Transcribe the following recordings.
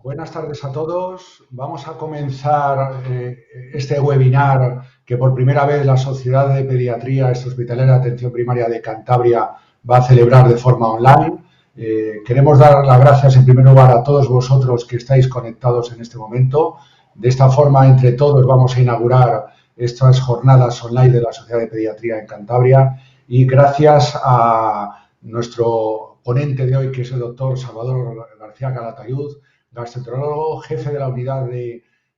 Buenas tardes a todos. Vamos a comenzar este webinar que por primera vez la Sociedad de Pediatría Extrahospitalaria de Atención Primaria de Cantabria va a celebrar de forma online. Queremos dar las gracias en primer lugar a todos vosotros que estáis conectados en este momento. De esta forma, entre todos, vamos a inaugurar estas jornadas online de la Sociedad de Pediatría en Cantabria y gracias a nuestro ponente de hoy, que es el doctor Salvador García Calatayud, gastroenterólogo, jefe de la unidad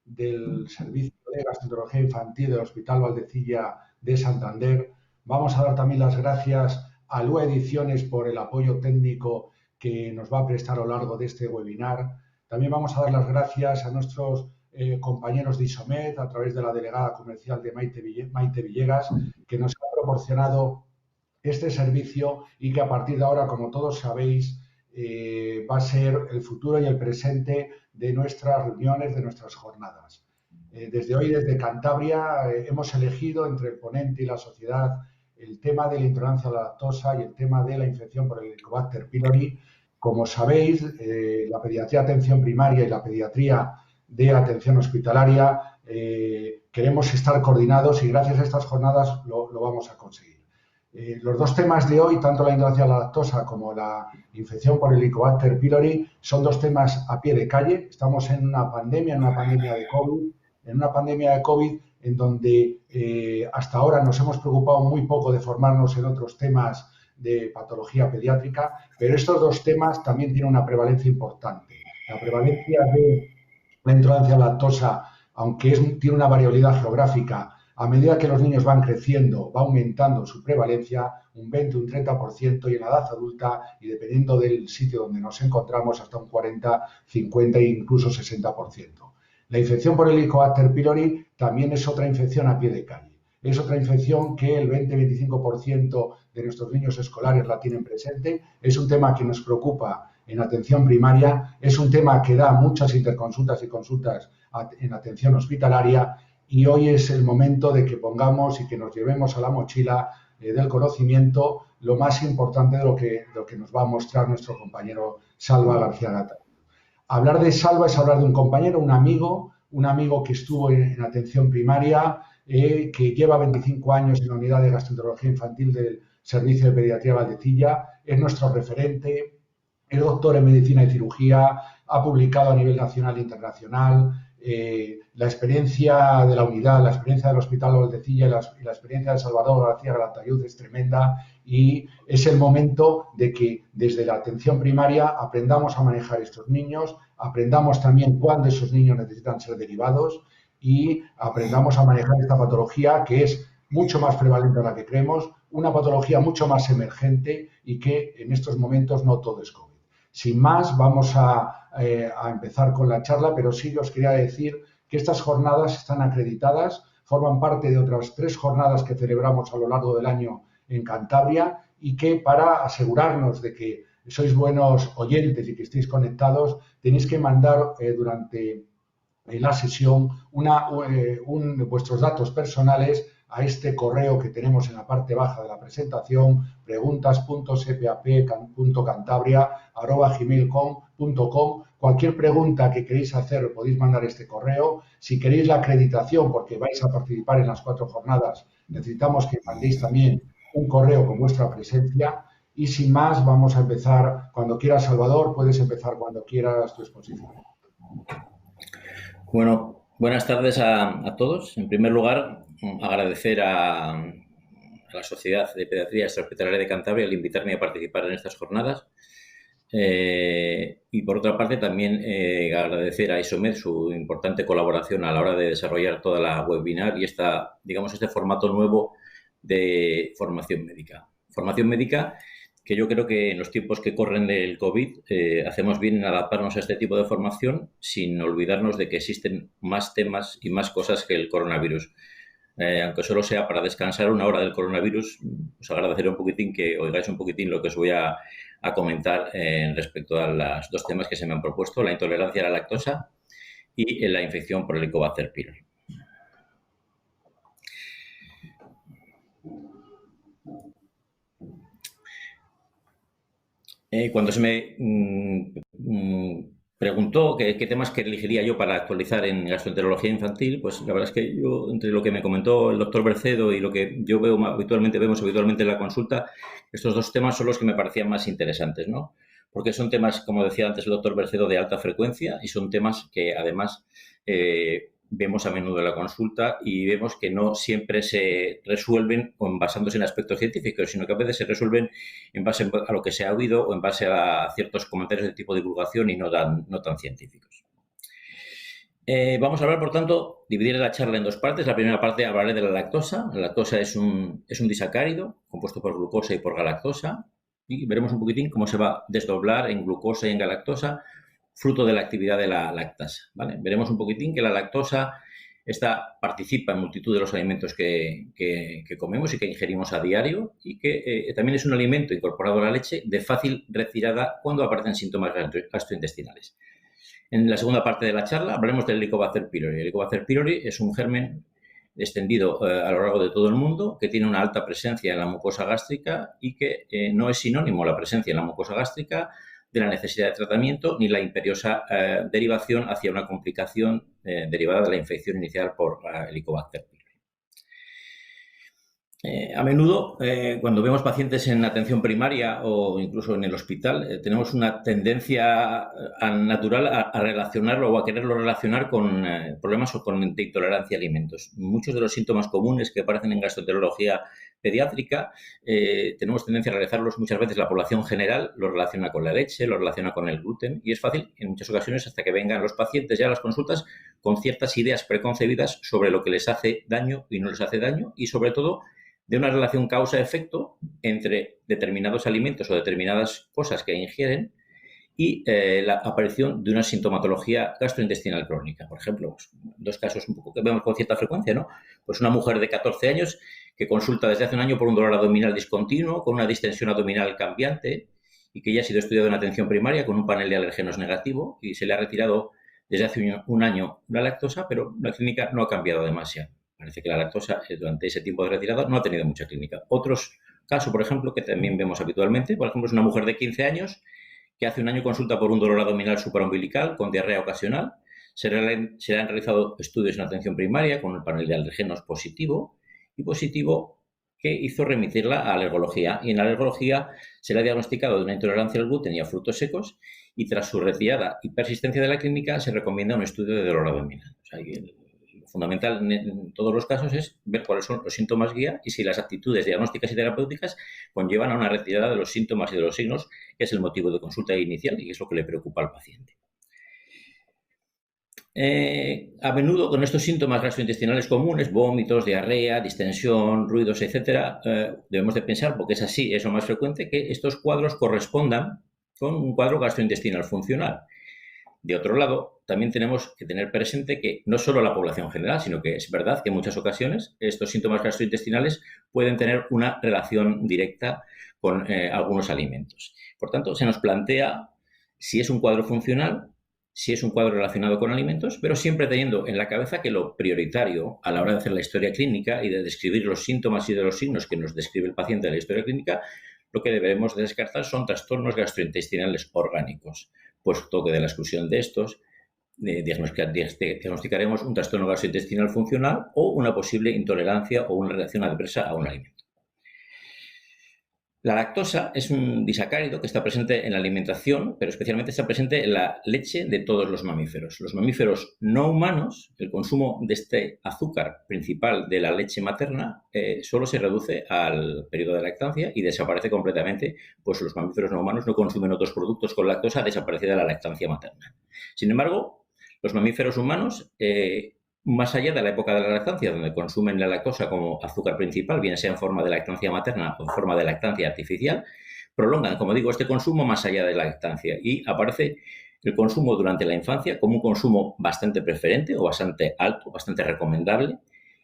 del Servicio de Gastroenterología Infantil del Hospital Valdecilla de Santander. Vamos a dar también las gracias a Lua Ediciones por el apoyo técnico que nos va a prestar a lo largo de este webinar. También vamos a dar las gracias a nuestros compañeros de Isomed a través de la delegada comercial de Maite Villegas, que nos ha proporcionado este servicio y que a partir de ahora, como todos sabéis, va a ser el futuro y el presente de nuestras reuniones, de nuestras jornadas. Desde hoy, desde Cantabria, hemos elegido entre el ponente y la sociedad el tema de la intolerancia a la lactosa y el tema de la infección por el Helicobacter pylori. Como sabéis, la pediatría de atención primaria y la pediatría de atención hospitalaria queremos estar coordinados y gracias a estas jornadas lo vamos a conseguir. Los dos temas de hoy, tanto la intolerancia a la lactosa como la infección por el Helicobacter pylori, son dos temas a pie de calle. Estamos en una pandemia de COVID, en donde hasta ahora nos hemos preocupado muy poco de formarnos en otros temas de patología pediátrica, pero estos dos temas también tienen una prevalencia importante. La prevalencia de la intolerancia a la lactosa, aunque tiene una variabilidad geográfica, a medida que los niños van creciendo, va aumentando su prevalencia un 20, un 30% y en la edad adulta, y dependiendo del sitio donde nos encontramos, hasta un 40, 50 e incluso 60%. La infección por el Helicobacter pylori también es otra infección a pie de calle. Es otra infección que el 20-25% de nuestros niños escolares la tienen presente. Es un tema que nos preocupa en atención primaria, es un tema que da muchas interconsultas y consultas en atención hospitalaria. Y hoy es el momento de que pongamos y que nos llevemos a la mochila del conocimiento lo más importante de lo que nos va a mostrar nuestro compañero Salva García Gata. Hablar de Salva es hablar de un compañero, un amigo que estuvo en atención primaria, que lleva 25 años en la unidad de gastroenterología infantil del Servicio de Pediatría Valdecilla, es nuestro referente, es doctor en medicina y cirugía, ha publicado a nivel nacional e internacional. La experiencia de la unidad, la experiencia del Hospital Valdecilla y la experiencia de Salvador García Calatayud es tremenda y es el momento de que desde la atención primaria aprendamos a manejar estos niños, aprendamos también cuándo esos niños necesitan ser derivados y aprendamos a manejar esta patología que es mucho más prevalente de la que creemos, una patología mucho más emergente y que en estos momentos no todo es COVID. Sin más, vamos a empezar con la charla, pero sí os quería decir que estas jornadas están acreditadas, forman parte de otras 3 jornadas que celebramos a lo largo del año en Cantabria y que para asegurarnos de que sois buenos oyentes y que estéis conectados, tenéis que mandar durante la sesión vuestros datos personales a este correo que tenemos en la parte baja de la presentación, preguntas.spap.cantabria@gmail.com. Cualquier pregunta que queréis hacer podéis mandar este correo. Si queréis la acreditación, porque vais a participar en las 4 jornadas, necesitamos que mandéis también un correo con vuestra presencia. Y sin más, vamos a empezar. Cuando quieras, Salvador, puedes empezar cuando quieras tu exposición. Bueno, buenas tardes a todos. En primer lugar, agradecer a la Sociedad de Pediatría Extrahospitalaria de Cantabria el invitarme a participar en estas jornadas. Y por otra parte, también agradecer a Isomed su importante colaboración a la hora de desarrollar toda la webinar y este formato nuevo de formación médica. Formación médica que yo creo que en los tiempos que corren del COVID hacemos bien en adaptarnos a este tipo de formación sin olvidarnos de que existen más temas y más cosas que el coronavirus. Aunque solo sea para descansar una hora del coronavirus, os agradeceré un poquitín que oigáis un poquitín lo que os voy a comentar respecto a los 2 temas que se me han propuesto, la intolerancia a la lactosa y la infección por el Helicobacter pylori. Cuando se me preguntó qué temas que elegiría yo para actualizar en gastroenterología infantil. Pues la verdad es que yo, entre lo que me comentó el doctor Bercedo y lo que yo vemos habitualmente en la consulta, estos dos temas son los que me parecían más interesantes, ¿no? Porque son temas, como decía antes el doctor Bercedo, de alta frecuencia y son temas que además vemos a menudo en la consulta y vemos que no siempre se resuelven basándose en aspectos científicos, sino que a veces se resuelven en base a lo que se ha oído o en base a ciertos comentarios de tipo de divulgación y no tan científicos. Vamos a hablar, por tanto, dividir la charla en dos partes. La primera parte hablaré de la lactosa. La lactosa es un disacárido compuesto por glucosa y por galactosa. Y veremos un poquitín cómo se va a desdoblar en glucosa y en galactosa, fruto de la actividad de la lactasa, ¿vale? Veremos un poquitín que la lactosa participa en multitud de los alimentos que comemos y que ingerimos a diario y que también es un alimento incorporado a la leche de fácil retirada cuando aparecen síntomas gastrointestinales. En la segunda parte de la charla hablaremos del Helicobacter pylori. El Helicobacter pylori es un germen extendido a lo largo de todo el mundo, que tiene una alta presencia en la mucosa gástrica y que no es sinónimo la presencia en la mucosa gástrica de la necesidad de tratamiento ni la imperiosa derivación hacia una complicación derivada de la infección inicial por Helicobacter pylori. A menudo, cuando vemos pacientes en atención primaria o incluso en el hospital, tenemos una tendencia natural a relacionarlo o a quererlo relacionar con problemas o con intolerancia a alimentos. Muchos de los síntomas comunes que aparecen en gastroenterología pediátrica tenemos tendencia a realizarlos muchas veces. La población general lo relaciona con la leche, lo relaciona con el gluten y es fácil en muchas ocasiones hasta que vengan los pacientes ya a las consultas con ciertas ideas preconcebidas sobre lo que les hace daño y no les hace daño y sobre todo de una relación causa-efecto entre determinados alimentos o determinadas cosas que ingieren y la aparición de una sintomatología gastrointestinal crónica. Por ejemplo, pues, dos casos un poco que vemos con cierta frecuencia, ¿no? Pues una mujer de 14 años que consulta desde hace un año por un dolor abdominal discontinuo, con una distensión abdominal cambiante y que ya ha sido estudiado en atención primaria con un panel de alérgenos negativo y se le ha retirado desde hace un año la lactosa, pero la clínica no ha cambiado demasiado. Parece que la lactosa durante ese tiempo de retirada no ha tenido mucha clínica. Otros casos, por ejemplo, que también vemos habitualmente, por ejemplo, es una mujer de 15 años que hace un año consulta por un dolor abdominal supraumbilical con diarrea ocasional. Se le han realizado estudios en atención primaria con el panel de alérgenos positivo y positivo que hizo remitirla a alergología. Y en la alergología se le ha diagnosticado de una intolerancia al gluten y a frutos secos y tras su retirada y persistencia de la clínica se recomienda un estudio de dolor abdominal. O sea, fundamental en todos los casos es ver cuáles son los síntomas guía y si las actitudes diagnósticas y terapéuticas conllevan a una retirada de los síntomas y de los signos, que es el motivo de consulta inicial y es lo que le preocupa al paciente. A menudo con estos síntomas gastrointestinales comunes, vómitos, diarrea, distensión, ruidos, etcétera, debemos de pensar, porque es así, es lo más frecuente, que estos cuadros correspondan con un cuadro gastrointestinal funcional. De otro lado, también tenemos que tener presente que no solo la población general, sino que es verdad que en muchas ocasiones estos síntomas gastrointestinales pueden tener una relación directa con algunos alimentos. Por tanto, se nos plantea si es un cuadro funcional, si es un cuadro relacionado con alimentos, pero siempre teniendo en la cabeza que lo prioritario a la hora de hacer la historia clínica y de describir los síntomas y de los signos que nos describe el paciente de la historia clínica, lo que debemos descartar son trastornos gastrointestinales orgánicos, puesto que de la exclusión de estos diagnosticaremos un trastorno gastrointestinal funcional o una posible intolerancia o una reacción adversa a un alimento. La lactosa es un disacárido que está presente en la alimentación, pero especialmente está presente en la leche de todos los mamíferos. Los mamíferos no humanos, el consumo de este azúcar principal de la leche materna solo se reduce al periodo de lactancia y desaparece completamente, pues los mamíferos no humanos no consumen otros productos con lactosa desaparecida de la lactancia materna. Sin embargo, los mamíferos humanos más allá de la época de la lactancia, donde consumen la lactosa como azúcar principal, bien sea en forma de lactancia materna o en forma de lactancia artificial, prolongan, como digo, este consumo más allá de la lactancia y aparece el consumo durante la infancia como un consumo bastante preferente o bastante alto, bastante recomendable.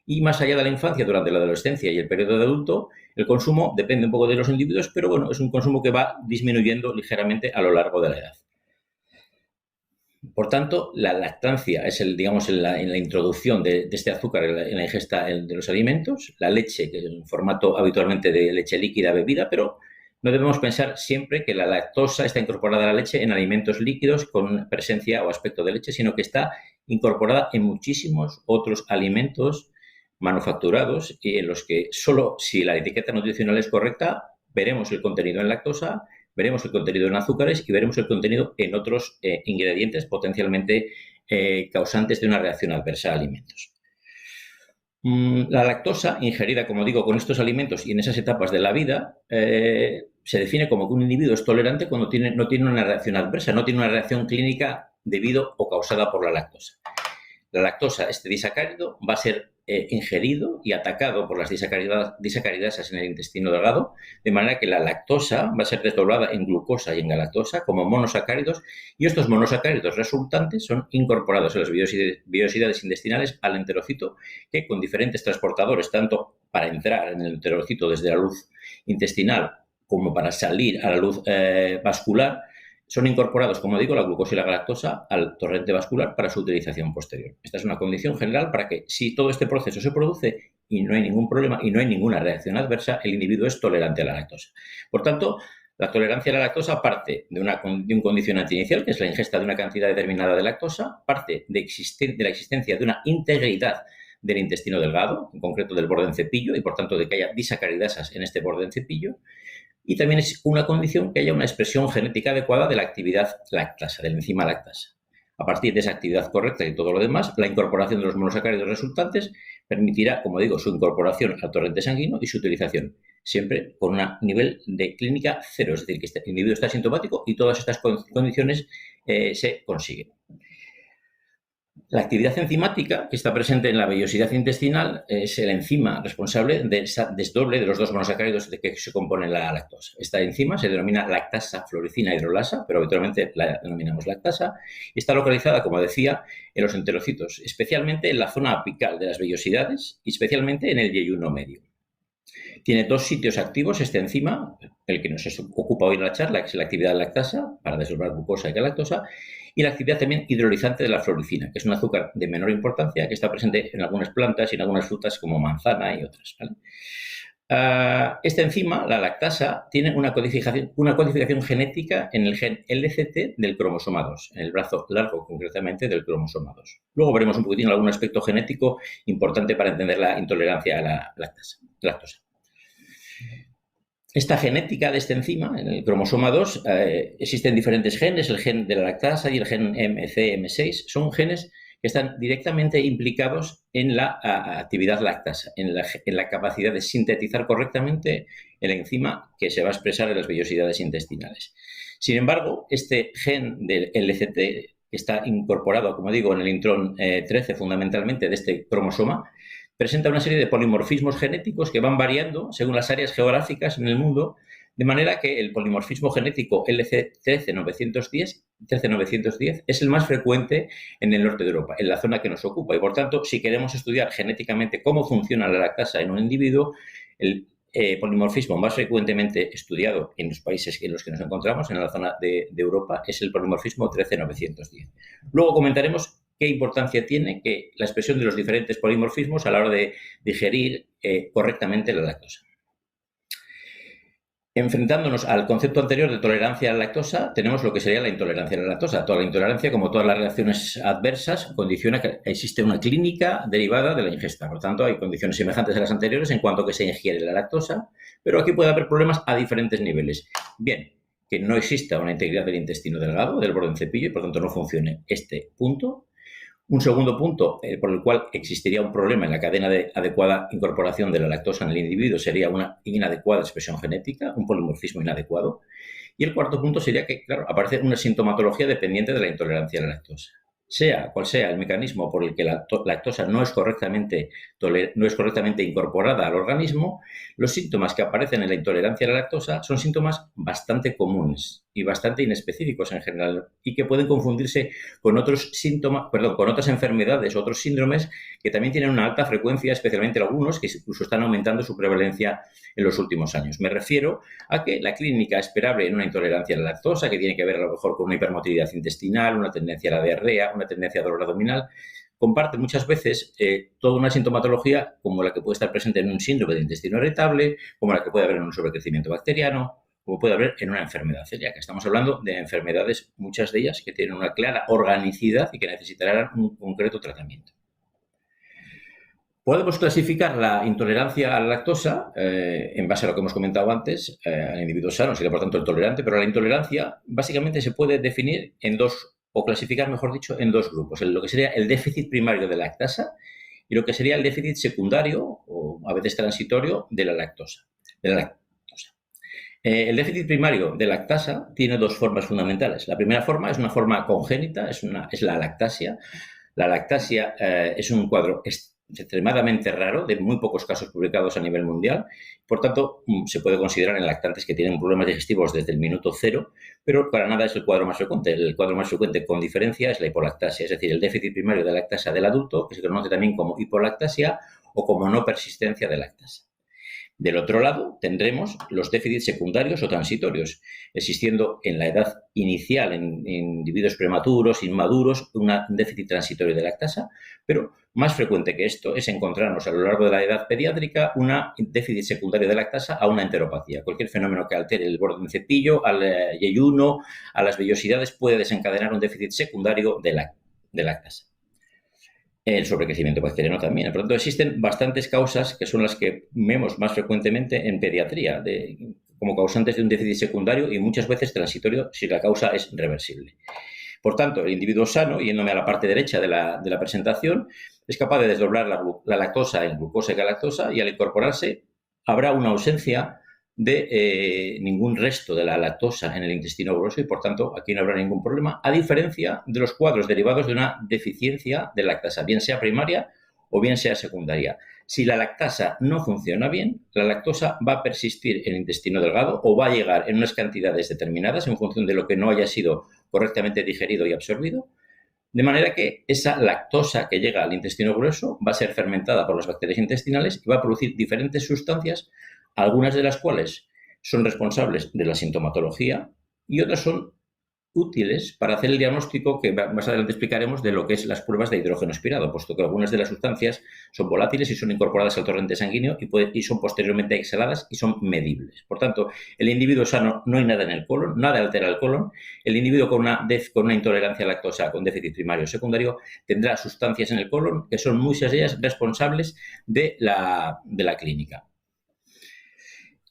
Y más allá de la infancia, durante la adolescencia y el periodo de adulto, el consumo depende un poco de los individuos, pero bueno, es un consumo que va disminuyendo ligeramente a lo largo de la edad. Por tanto, la lactancia es en la introducción de este azúcar en la ingesta de los alimentos, la leche, que es en formato habitualmente de leche líquida bebida, pero No debemos pensar siempre que la lactosa está incorporada a la leche en alimentos líquidos con presencia o aspecto de leche, sino que está incorporada en muchísimos otros alimentos manufacturados y en los que solo si la etiqueta nutricional es correcta veremos el contenido en lactosa, veremos el contenido en azúcares y veremos el contenido en otros ingredientes potencialmente causantes de una reacción adversa a alimentos. La lactosa ingerida, como digo, con estos alimentos y en esas etapas de la vida, se define como que un individuo es tolerante cuando no tiene una reacción adversa, no tiene una reacción clínica debido o causada por la lactosa. La lactosa, este disacárido, va a ser ingerido y atacado por las disacaridasas en el intestino delgado, de manera que la lactosa va a ser desdoblada en glucosa y en galactosa como monosacáridos, y estos monosacáridos resultantes son incorporados a las vellosidades intestinales al enterocito, que con diferentes transportadores, tanto para entrar en el enterocito desde la luz intestinal como para salir a la luz vascular, son incorporados, como digo, la glucosa y la galactosa al torrente vascular para su utilización posterior. Esta es una condición general para que, si todo este proceso se produce y no hay ningún problema y no hay ninguna reacción adversa, el individuo es tolerante a la lactosa. Por tanto, la tolerancia a la lactosa parte de un condicionante inicial, que es la ingesta de una cantidad determinada de lactosa, parte de la existencia de una integridad del intestino delgado, en concreto del borde en cepillo, y por tanto de que haya disacaridasas en este borde en cepillo. Y también es una condición que haya una expresión genética adecuada de la actividad lactasa, de la enzima lactasa. A partir de esa actividad correcta y todo lo demás, la incorporación de los monosacáridos resultantes permitirá, como digo, su incorporación al torrente sanguíneo y su utilización, siempre con un nivel de clínica cero, es decir, que este individuo está asintomático y todas estas condiciones se consiguen. La actividad enzimática que está presente en la vellosidad intestinal es la enzima responsable del desdoble de los dos monosacáridos de que se compone la lactosa. Esta enzima se denomina lactasa floricina hidrolasa, pero habitualmente la denominamos lactasa, y está localizada, como decía, en los enterocitos, especialmente en la zona apical de las vellosidades y especialmente en el yeyuno medio. Tiene dos sitios activos esta enzima, el que nos ocupa hoy en la charla, que es la actividad lactasa para desdoblar glucosa y galactosa, y la actividad también hidrolizante de la floricina, que es un azúcar de menor importancia que está presente en algunas plantas y en algunas frutas como manzana y otras, ¿vale? Esta enzima, la lactasa, tiene una codificación genética en el gen LCT del cromosoma 2, en el brazo largo concretamente del cromosoma 2. Luego veremos un poquitín algún aspecto genético importante para entender la intolerancia a la lactosa. Esta genética de esta enzima, en el cromosoma 2, existen diferentes genes, el gen de la lactasa y el gen MC-M6, son genes que están directamente implicados en la actividad lactasa, en la capacidad de sintetizar correctamente la enzima que se va a expresar en las vellosidades intestinales. Sin embargo, este gen del LCT, que está incorporado, como digo, en el intrón 13 fundamentalmente de este cromosoma, presenta una serie de polimorfismos genéticos que van variando según las áreas geográficas en el mundo, de manera que el polimorfismo genético LC13910 es el más frecuente en el norte de Europa, en la zona que nos ocupa. Y, por tanto, si queremos estudiar genéticamente cómo funciona la lactasa en un individuo, el polimorfismo más frecuentemente estudiado en los países en los que nos encontramos, en la zona de Europa, es el polimorfismo 13910. Luego comentaremos qué importancia tiene que la expresión de los diferentes polimorfismos a la hora de digerir correctamente la lactosa. Enfrentándonos al concepto anterior de tolerancia a la lactosa, tenemos lo que sería la intolerancia a la lactosa. Toda la intolerancia, como todas las reacciones adversas, condiciona que existe una clínica derivada de la ingesta. Por tanto, hay condiciones semejantes a las anteriores en cuanto a que se ingiere la lactosa, pero aquí puede haber problemas a diferentes niveles. Bien, que no exista una integridad del intestino delgado, del borde en cepillo, y por tanto no funcione este punto. Un segundo punto por el cual existiría un problema en la cadena de adecuada incorporación de la lactosa en el individuo sería una inadecuada expresión genética, un polimorfismo inadecuado. Y el cuarto punto sería que, claro, aparece una sintomatología dependiente de la intolerancia a la lactosa. Sea cual sea el mecanismo por el que la lactosa no es correctamente incorporada al organismo, los síntomas que aparecen en la intolerancia a la lactosa son síntomas bastante comunes y bastante inespecíficos en general y que pueden confundirse con otras enfermedades o otros síndromes que también tienen una alta frecuencia, especialmente algunos que incluso están aumentando su prevalencia en los últimos años. Me refiero a que la clínica esperable en una intolerancia a la lactosa, que tiene que ver a lo mejor con una hipermotilidad intestinal, una tendencia a la diarrea, una tendencia a dolor abdominal, comparte muchas veces toda una sintomatología como la que puede estar presente en un síndrome de intestino irritable, como la que puede haber en un sobrecrecimiento bacteriano, como puede haber en una enfermedad celíaca. Estamos hablando de enfermedades, muchas de ellas, que tienen una clara organicidad y que necesitarán un concreto tratamiento. Podemos clasificar la intolerancia a la lactosa en base a lo que hemos comentado antes. Al individuo sano sería, por tanto, el tolerante, pero la intolerancia básicamente se puede definir en dos, o clasificar, mejor dicho, en dos grupos. Lo que sería el déficit primario de lactasa y lo que sería el déficit secundario, o a veces transitorio, de la lactosa. El déficit primario de lactasa tiene dos formas fundamentales. La primera forma es una forma congénita, es la lactasia. La lactasia es un cuadro extremadamente raro, de muy pocos casos publicados a nivel mundial. Por tanto, se puede considerar en lactantes que tienen problemas digestivos desde el minuto cero, pero para nada es el cuadro más frecuente. El cuadro más frecuente, con diferencia, es la hipolactasia, es decir, el déficit primario de lactasa del adulto, que se conoce también como hipolactasia o como no persistencia de lactasa. Del otro lado, tendremos los déficits secundarios o transitorios, existiendo en la edad inicial, en individuos prematuros, inmaduros, un déficit transitorio de lactasa, pero más frecuente que esto es encontrarnos a lo largo de la edad pediátrica un déficit secundario de lactasa a una enteropatía. Cualquier fenómeno que altere el borde de un cepillo, al yeyuno, a las vellosidades, puede desencadenar un déficit secundario de lactasa. El sobrecrecimiento bacteriano también. Por lo tanto, existen bastantes causas que son las que vemos más frecuentemente en pediatría como causantes de un déficit secundario y muchas veces transitorio si la causa es reversible. Por tanto, el individuo sano, yéndome a la parte derecha de la presentación, es capaz de desdoblar la lactosa en glucosa y galactosa y al incorporarse habrá una ausencia de ningún resto de la lactosa en el intestino grueso y, por tanto, aquí no habrá ningún problema, a diferencia de los cuadros derivados de una deficiencia de lactasa, bien sea primaria o bien sea secundaria. Si la lactasa no funciona bien, la lactosa va a persistir en el intestino delgado o va a llegar en unas cantidades determinadas en función de lo que no haya sido correctamente digerido y absorbido, de manera que esa lactosa que llega al intestino grueso va a ser fermentada por las bacterias intestinales y va a producir diferentes sustancias, algunas de las cuales son responsables de la sintomatología y otras son útiles para hacer el diagnóstico que más adelante explicaremos de lo que es las pruebas de hidrógeno expirado, puesto que algunas de las sustancias son volátiles y son incorporadas al torrente sanguíneo y son posteriormente exhaladas y son medibles. Por tanto, el individuo sano no hay nada en el colon, nada altera el colon. El individuo con una intolerancia a lactosa con déficit primario o secundario tendrá sustancias en el colon que son muchas de ellas responsables de la clínica.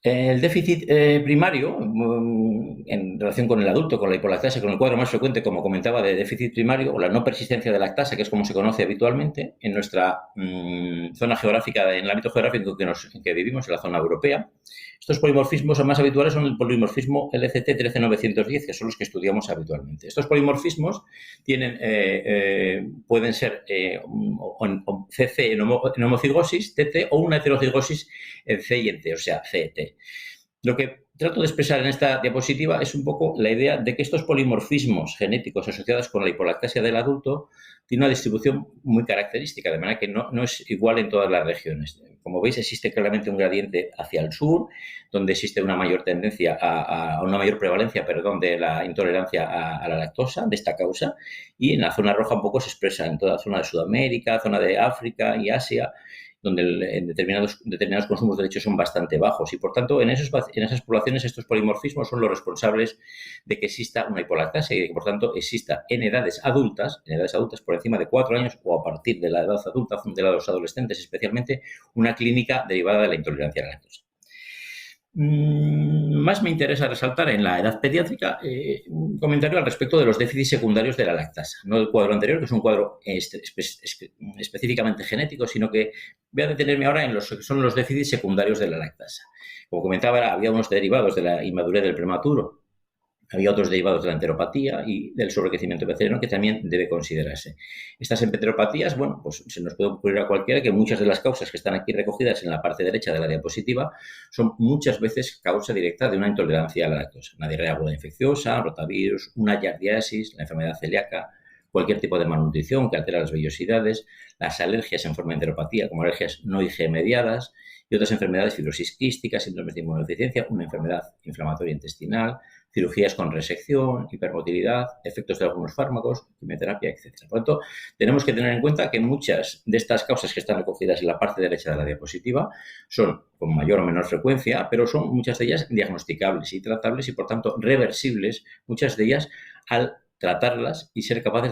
El déficit primario, en relación con el adulto, con la hipolactasia, con el cuadro más frecuente, como comentaba, de déficit primario, o la no persistencia de lactasa, que es como se conoce habitualmente en nuestra zona geográfica, en el ámbito geográfico en que vivimos, en la zona europea. Estos polimorfismos más habituales son el polimorfismo LCT 13910, que son los que estudiamos habitualmente. Estos polimorfismos pueden ser CC en homocigosis, TT, o una heterocigosis en C y en T, o sea, CET. Lo que trato de expresar en esta diapositiva es un poco la idea de que estos polimorfismos genéticos asociados con la hipolactasia del adulto tienen una distribución muy característica, de manera que no es igual en todas las regiones. Como veis, existe claramente un gradiente hacia el sur, donde existe una mayor tendencia a una mayor prevalencia, de la intolerancia a la lactosa, de esta causa, y en la zona roja un poco se expresa en toda la zona de Sudamérica, zona de África y Asia, donde en determinados consumos de leche son bastante bajos y, por tanto, en esas poblaciones estos polimorfismos son los responsables de que exista una hipolactasia y de que, por tanto, exista en edades adultas por encima de 4 años o a partir de la edad adulta, de los adolescentes especialmente, una clínica derivada de la intolerancia a la lactosa. Más me interesa resaltar en la edad pediátrica un comentario al respecto de los déficits secundarios de la lactasa. No el cuadro anterior, que es un cuadro específicamente genético, sino que voy a detenerme ahora en los que son los déficits secundarios de la lactasa. Como comentaba, había unos derivados de la inmadurez del prematuro, había otros derivados de la enteropatía y del sobrecrecimiento bacteriano que también debe considerarse. Estas enteropatías, bueno, pues se nos puede ocurrir a cualquiera que muchas de las causas que están aquí recogidas en la parte derecha de la diapositiva son muchas veces causa directa de una intolerancia a la lactosa. Una diarrea aguda infecciosa, rotavirus, una giardiasis, la enfermedad celíaca, cualquier tipo de malnutrición que altera las vellosidades, las alergias en forma de enteropatía, como alergias no IgE mediadas, y otras enfermedades, fibrosis quística, síndromes de inmunodeficiencia, una enfermedad inflamatoria intestinal, cirugías con resección, hipermotilidad, efectos de algunos fármacos, quimioterapia, etc. Por lo tanto, tenemos que tener en cuenta que muchas de estas causas que están recogidas en la parte derecha de la diapositiva son con mayor o menor frecuencia, pero son muchas de ellas diagnosticables y tratables y, por tanto, reversibles, muchas de ellas al tratarlas y ser capaces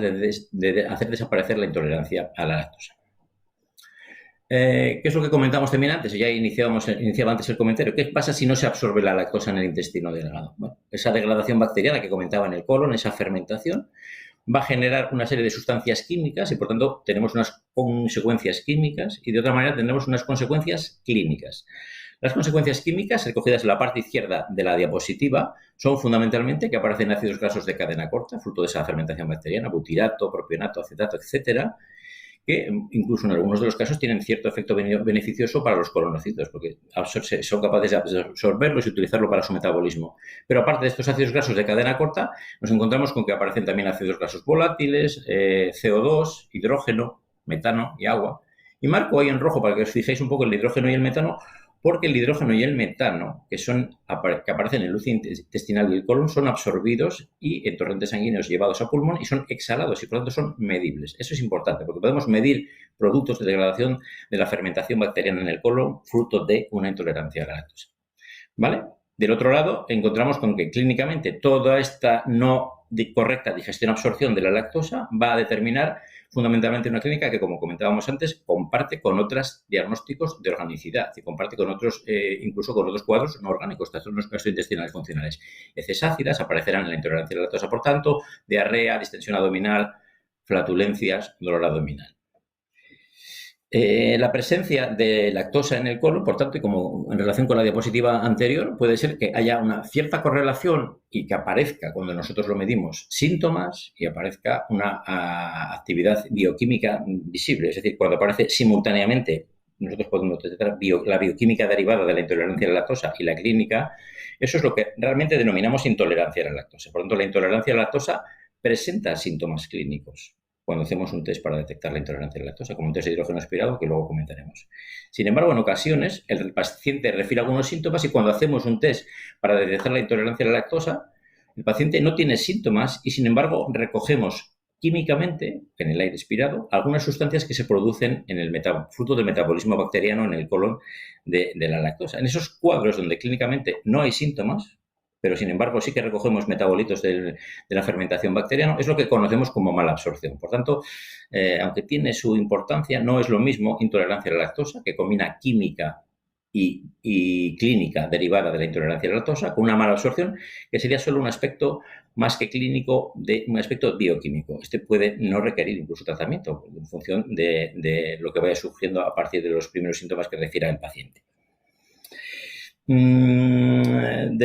de hacer desaparecer la intolerancia a la lactosa. ¿Qué es lo que comentamos también antes? Ya iniciaba antes el comentario. ¿Qué pasa si no se absorbe la lactosa en el intestino delgado? Bueno, esa degradación bacteriana que comentaba en el colon, esa fermentación, va a generar una serie de sustancias químicas y, por tanto, tenemos unas consecuencias químicas y, de otra manera, tendremos unas consecuencias clínicas. Las consecuencias químicas, recogidas en la parte izquierda de la diapositiva, son fundamentalmente que aparecen ácidos grasos de cadena corta, fruto de esa fermentación bacteriana, butirato, propionato, acetato, etcétera, que incluso en algunos de los casos tienen cierto efecto beneficioso para los colonocitos, porque son capaces de absorberlos y utilizarlo para su metabolismo. Pero aparte de estos ácidos grasos de cadena corta, nos encontramos con que aparecen también ácidos grasos volátiles, CO2, hidrógeno, metano y agua. Y marco ahí en rojo para que os fijéis un poco el hidrógeno y el metano, porque el hidrógeno y el metano, que aparecen en el lumen intestinal y el colon, son absorbidos y en torrentes sanguíneos llevados a pulmón y son exhalados y, por lo tanto, son medibles. Eso es importante porque podemos medir productos de degradación de la fermentación bacteriana en el colon fruto de una intolerancia a la lactosa. ¿Vale? Del otro lado, encontramos con que clínicamente toda esta no correcta digestión-absorción de la lactosa va a determinar fundamentalmente una clínica que, como comentábamos antes, comparte con otros diagnósticos de organicidad y comparte con otros, incluso con otros cuadros no orgánicos, trastornos gastrointestinales funcionales. Heces ácidas aparecerán en la intolerancia a la lactosa, por tanto, diarrea, distensión abdominal, flatulencias, dolor abdominal. La presencia de lactosa en el colon, por tanto, y como en relación con la diapositiva anterior, puede ser que haya una cierta correlación y que aparezca, cuando nosotros lo medimos, síntomas y aparezca una actividad bioquímica visible. Es decir, cuando aparece simultáneamente, nosotros podemos detectar la bioquímica derivada de la intolerancia a la lactosa y la clínica. Eso es lo que realmente denominamos intolerancia a la lactosa. Por tanto, la intolerancia a la lactosa presenta síntomas clínicos cuando hacemos un test para detectar la intolerancia a la lactosa, como un test de hidrógeno aspirado que luego comentaremos. Sin embargo, en ocasiones, el paciente refiere algunos síntomas y cuando hacemos un test para detectar la intolerancia a la lactosa, el paciente no tiene síntomas y, sin embargo, recogemos químicamente, en el aire expirado, algunas sustancias que se producen en el fruto del metabolismo bacteriano en el colon de la lactosa. En esos cuadros donde clínicamente no hay síntomas, pero sin embargo sí que recogemos metabolitos de la fermentación bacteriana, es lo que conocemos como mala absorción. Por tanto, aunque tiene su importancia, no es lo mismo intolerancia a la lactosa, que combina química y clínica derivada de la intolerancia a la lactosa, con una mala absorción, que sería solo un aspecto más que clínico, de un aspecto bioquímico. Este puede no requerir incluso tratamiento en función de lo que vaya surgiendo a partir de los primeros síntomas que refiera el paciente. Un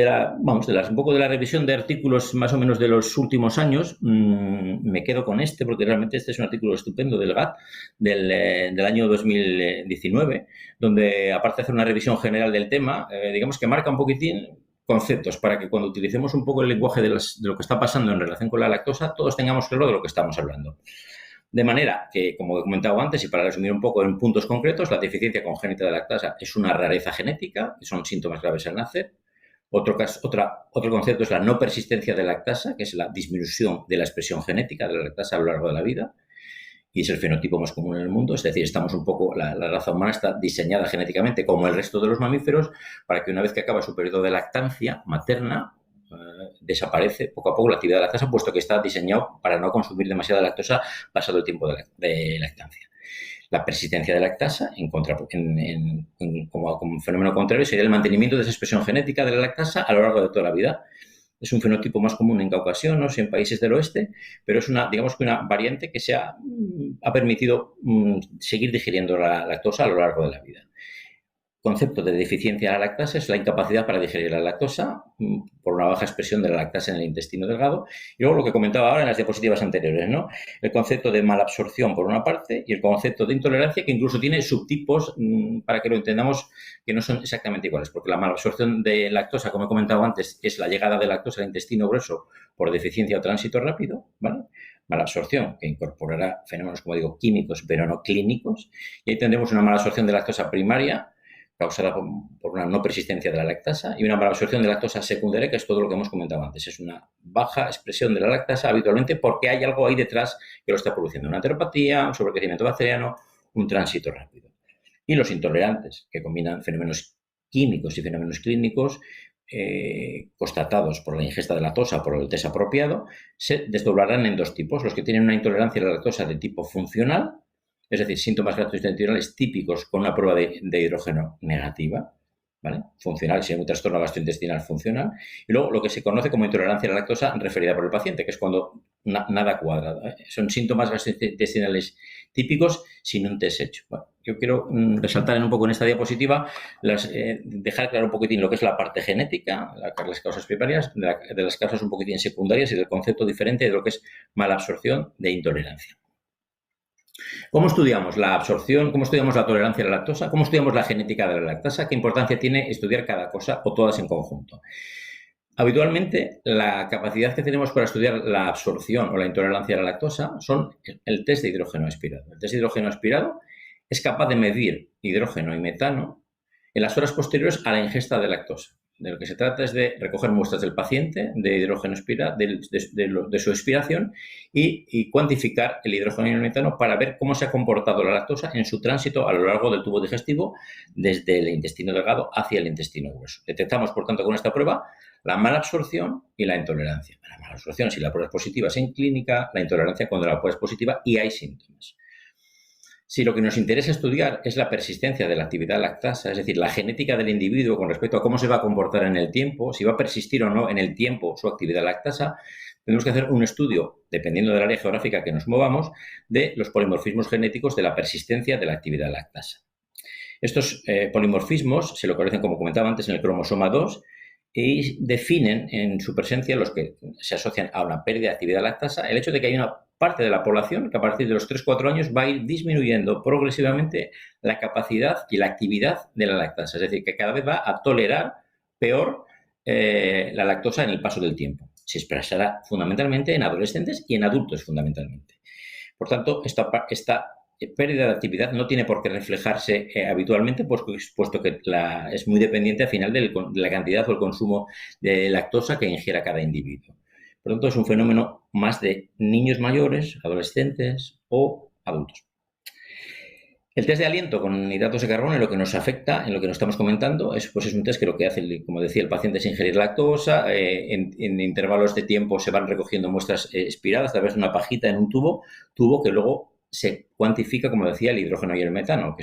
poco de la revisión de artículos más o menos de los últimos años, me quedo con este porque realmente este es un artículo estupendo del GAT del año 2019, donde aparte de hacer una revisión general del tema, digamos que marca un poquitín conceptos para que cuando utilicemos un poco el lenguaje de lo que está pasando en relación con la lactosa, todos tengamos claro de lo que estamos hablando. De manera que, como he comentado antes, y para resumir un poco en puntos concretos, la deficiencia congénita de lactasa es una rareza genética, que son síntomas graves al nacer. Otro concepto es la no persistencia de lactasa, que es la disminución de la expresión genética de la lactasa a lo largo de la vida, y es el fenotipo más común en el mundo. Es decir, la raza humana está diseñada genéticamente, como el resto de los mamíferos, para que una vez que acaba su periodo de lactancia materna, desaparece poco a poco la actividad de lactasa, puesto que está diseñado para no consumir demasiada lactosa pasado el tiempo de lactancia. La persistencia de lactasa, como un fenómeno contrario, sería el mantenimiento de esa expresión genética de la lactasa a lo largo de toda la vida. Es un fenotipo más común en Caucasia, ¿no? En países del oeste, pero es una variante que ha permitido seguir digiriendo la lactosa a lo largo de la vida. Concepto de deficiencia de la lactasa es la incapacidad para digerir la lactosa por una baja expresión de la lactasa en el intestino delgado. Y luego lo que comentaba ahora en las diapositivas anteriores, ¿no? El concepto de malabsorción por una parte y el concepto de intolerancia, que incluso tiene subtipos para que lo entendamos, que no son exactamente iguales, porque la malabsorción de lactosa, como he comentado antes, es la llegada de lactosa al intestino grueso por deficiencia o tránsito rápido, ¿vale? mala absorción, que incorporará fenómenos, como digo, químicos, pero no clínicos. Y ahí tendremos una mala absorción de lactosa primaria, causada por una no persistencia de la lactasa, y una mala absorción de lactosa secundaria, que es todo lo que hemos comentado antes. Es una baja expresión de la lactasa habitualmente porque hay algo ahí detrás que lo está produciendo. Una enteropatía, un sobrecrecimiento bacteriano, un tránsito rápido. Y los intolerantes, que combinan fenómenos químicos y fenómenos clínicos constatados por la ingesta de lactosa o por el test apropiado, se desdoblarán en dos tipos. Los que tienen una intolerancia a la lactosa de tipo funcional, es decir, síntomas gastrointestinales típicos con una prueba de hidrógeno negativa, ¿vale? Funcional, si hay un trastorno gastrointestinal funcional. Y luego lo que se conoce como intolerancia a la lactosa referida por el paciente, que es cuando nada cuadra, ¿eh? Son síntomas gastrointestinales típicos sin un test hecho. Bueno, yo quiero resaltar un poco en esta diapositiva, dejar claro un poquitín lo que es la parte genética, las causas primarias, de las causas un poquitín secundarias y del concepto diferente de lo que es mala absorción de intolerancia. ¿Cómo estudiamos la absorción? ¿Cómo estudiamos la tolerancia a la lactosa? ¿Cómo estudiamos la genética de la lactosa? ¿Qué importancia tiene estudiar cada cosa o todas en conjunto? Habitualmente, la capacidad que tenemos para estudiar la absorción o la intolerancia a la lactosa son el test de hidrógeno aspirado. El test de hidrógeno aspirado es capaz de medir hidrógeno y metano en las horas posteriores a la ingesta de lactosa. De lo que se trata es de recoger muestras del paciente de hidrógeno de su expiración y cuantificar el hidrógeno y el metano para ver cómo se ha comportado la lactosa en su tránsito a lo largo del tubo digestivo desde el intestino delgado hacia el intestino grueso. Detectamos, por tanto, con esta prueba la mala absorción y la intolerancia. La mala absorción, si la prueba es positiva, es en clínica; la intolerancia, cuando la prueba es positiva y hay síntomas. Si lo que nos interesa estudiar es la persistencia de la actividad lactasa, es decir, la genética del individuo con respecto a cómo se va a comportar en el tiempo, si va a persistir o no en el tiempo su actividad lactasa, tenemos que hacer un estudio, dependiendo del área geográfica que nos movamos, de los polimorfismos genéticos de la persistencia de la actividad lactasa. Estos polimorfismos se localizan, como comentaba antes, en el cromosoma 2 y definen en su presencia los que se asocian a una pérdida de actividad lactasa, el hecho de que hay una parte de la población que a partir de los 3-4 años va a ir disminuyendo progresivamente la capacidad y la actividad de la lactasa. Es decir, que cada vez va a tolerar peor la lactosa en el paso del tiempo. Se expresará fundamentalmente en adolescentes y en adultos fundamentalmente. Por tanto, esta pérdida de actividad no tiene por qué reflejarse habitualmente, puesto que es muy dependiente al final de la cantidad o el consumo de lactosa que ingiera cada individuo. Por lo tanto, es un fenómeno más de niños mayores, adolescentes o adultos. El test de aliento con hidratos de carbono, en lo que nos afecta, en lo que nos estamos comentando, es un test que lo que hace, como decía, el paciente es ingerir lactosa. En intervalos de tiempo se van recogiendo muestras expiradas a través de una pajita en un tubo que luego se cuantifica, como decía, el hidrógeno y el metano,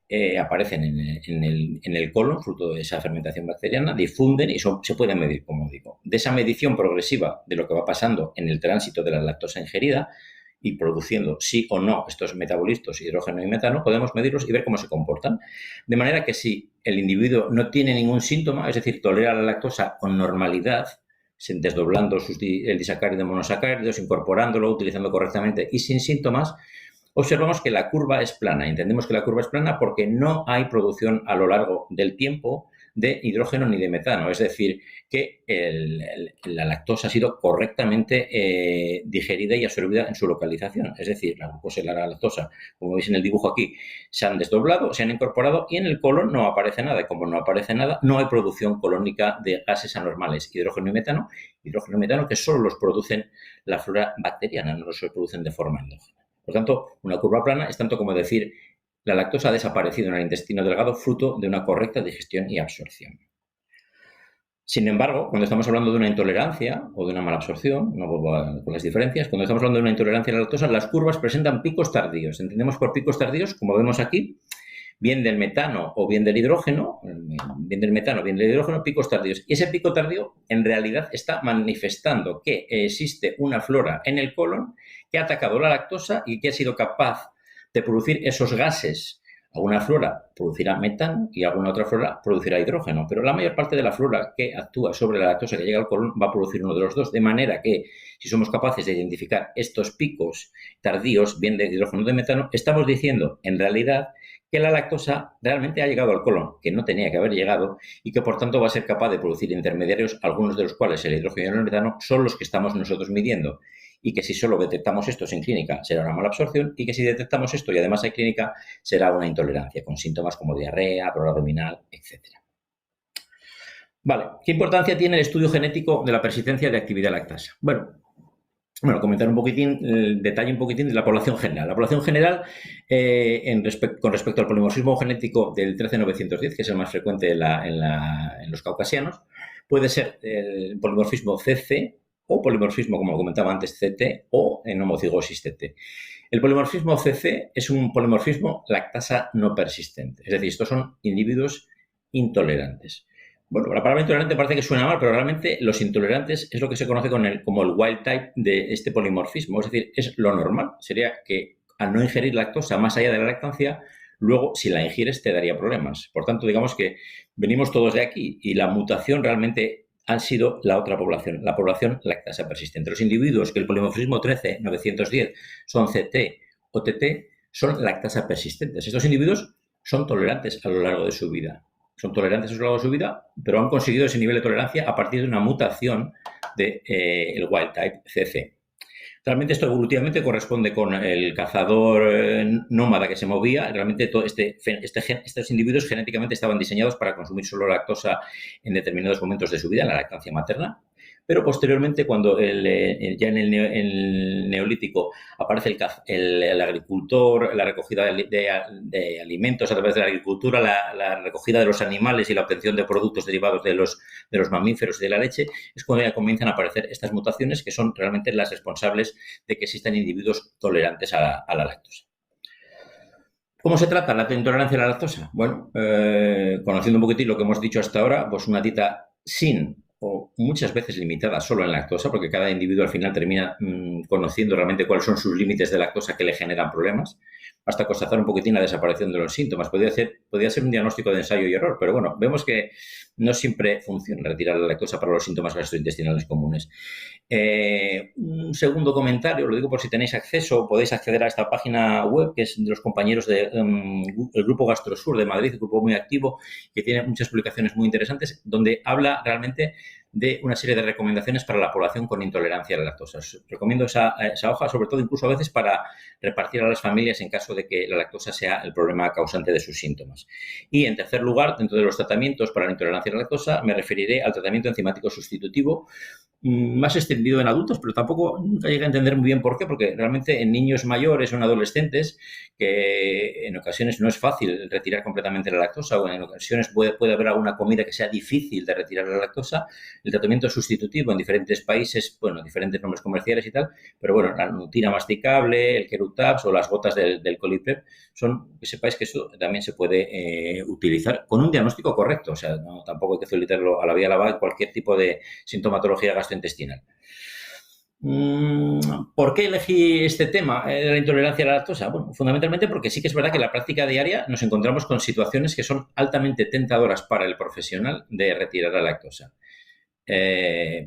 que aparecen en el colon, fruto de esa fermentación bacteriana, difunden y se pueden medir, como digo. De esa medición progresiva de lo que va pasando en el tránsito de la lactosa ingerida y produciendo sí o no estos metabolitos, hidrógeno y metano, podemos medirlos y ver cómo se comportan. De manera que si el individuo no tiene ningún síntoma, es decir, tolera la lactosa con normalidad, desdoblando el disacárido en monosacáridos, incorporándolo, utilizando correctamente y sin síntomas, observamos que la curva es plana. Entendemos que la curva es plana porque no hay producción a lo largo del tiempo de hidrógeno ni de metano. Es decir, que la lactosa ha sido correctamente digerida y absorbida en su localización. Es decir, la glucosa y la lactosa, como veis en el dibujo aquí, se han desdoblado, se han incorporado y en el colon no aparece nada. Y como no aparece nada, no hay producción colónica de gases anormales, hidrógeno y metano que solo los producen la flora bacteriana, no los producen de forma endógena. Por tanto, una curva plana es tanto como decir la lactosa ha desaparecido en el intestino delgado fruto de una correcta digestión y absorción. Sin embargo, cuando estamos hablando de una intolerancia o de una mala absorción, no vuelvo con las diferencias, cuando estamos hablando de una intolerancia a la lactosa, las curvas presentan picos tardíos. Entendemos por picos tardíos, como vemos aquí, bien del metano o bien del hidrógeno, picos tardíos. Y ese pico tardío en realidad está manifestando que existe una flora en el colon que ha atacado la lactosa y que ha sido capaz de producir esos gases. Alguna flora producirá metano y alguna otra flora producirá hidrógeno, pero la mayor parte de la flora que actúa sobre la lactosa que llega al colon va a producir uno de los dos, de manera que si somos capaces de identificar estos picos tardíos, bien de hidrógeno o de metano, estamos diciendo en realidad que la lactosa realmente ha llegado al colon, que no tenía que haber llegado y que por tanto va a ser capaz de producir intermediarios, algunos de los cuales el hidrógeno y el metano son los que estamos nosotros midiendo. y que si solo detectamos esto en clínica será una mala absorción y que si detectamos esto y además hay clínica será una intolerancia con síntomas como diarrea, dolor abdominal, etcétera. Vale, ¿qué importancia tiene el estudio genético de la persistencia de actividad lactasa? Bueno, comentar un poquitín, el detalle un poquitín de la población general. La población general, con respecto al polimorfismo genético del 13910, que es el más frecuente en los caucasianos, puede ser el polimorfismo CC o polimorfismo, como comentaba antes, CT o en homocigosis CT. El polimorfismo CC es un polimorfismo lactasa no persistente, es decir, estos son individuos intolerantes. Bueno, la palabra intolerante parece que suena mal, pero realmente los intolerantes es lo que se conoce como el wild type de este polimorfismo. Es decir, es lo normal. Sería que al no ingerir lactosa más allá de la lactancia, luego si la ingieres te daría problemas. Por tanto, digamos que venimos todos de aquí y la mutación realmente ha sido la otra población, la población lactasa persistente. Los individuos que el polimorfismo 13-910 son CT o TT son lactasa persistentes. Estos individuos son tolerantes a lo largo de su vida. Son tolerantes a lo largo de su vida, pero han conseguido ese nivel de tolerancia a partir de una mutación del wild type CC. Realmente esto evolutivamente corresponde con el cazador nómada que se movía. Realmente estos individuos genéticamente estaban diseñados para consumir solo lactosa en determinados momentos de su vida, en la lactancia materna. Pero posteriormente, cuando ya en el Neolítico aparece el agricultor, la recogida de alimentos a través de la agricultura, la recogida de los animales y la obtención de productos derivados de los mamíferos y de la leche, es cuando ya comienzan a aparecer estas mutaciones que son realmente las responsables de que existan individuos tolerantes a la lactosa. ¿Cómo se trata la intolerancia a la lactosa? Bueno, conociendo un poquitín lo que hemos dicho hasta ahora, pues una dieta sin o muchas veces limitada solo en lactosa, porque cada individuo al final termina conociendo realmente cuáles son sus límites de lactosa que le generan problemas, hasta constatar un poquitín la desaparición de los síntomas. Podría ser un diagnóstico de ensayo y error, pero bueno, vemos que no siempre funciona retirar la lactosa para los síntomas gastrointestinales comunes. Un segundo comentario, lo digo por si tenéis acceso, podéis acceder a esta página web que es de los compañeros del Grupo Gastrosur de Madrid, un grupo muy activo que tiene muchas publicaciones muy interesantes, donde habla realmente de una serie de recomendaciones para la población con intolerancia a la lactosa. Os recomiendo esa hoja, sobre todo incluso a veces para repartir a las familias en caso de que la lactosa sea el problema causante de sus síntomas. Y en tercer lugar, dentro de los tratamientos para la intolerancia a la lactosa, me referiré al tratamiento enzimático sustitutivo, más extendido en adultos, pero tampoco nunca llegué a entender muy bien por qué, porque realmente en niños mayores o en adolescentes, que en ocasiones no es fácil retirar completamente la lactosa o en ocasiones puede haber alguna comida que sea difícil de retirar la lactosa, el tratamiento sustitutivo en diferentes países, bueno, diferentes nombres comerciales y tal, pero bueno, la nutina masticable, el Kerutabs o las gotas del Coliprep, que sepáis que eso también se puede utilizar con un diagnóstico correcto, o sea, tampoco hay que solicitarlo a la vía lavada en cualquier tipo de sintomatología gastrointestinal. ¿Por qué elegí este tema de la intolerancia a la lactosa? Bueno, fundamentalmente porque sí que es verdad que en la práctica diaria nos encontramos con situaciones que son altamente tentadoras para el profesional de retirar la lactosa.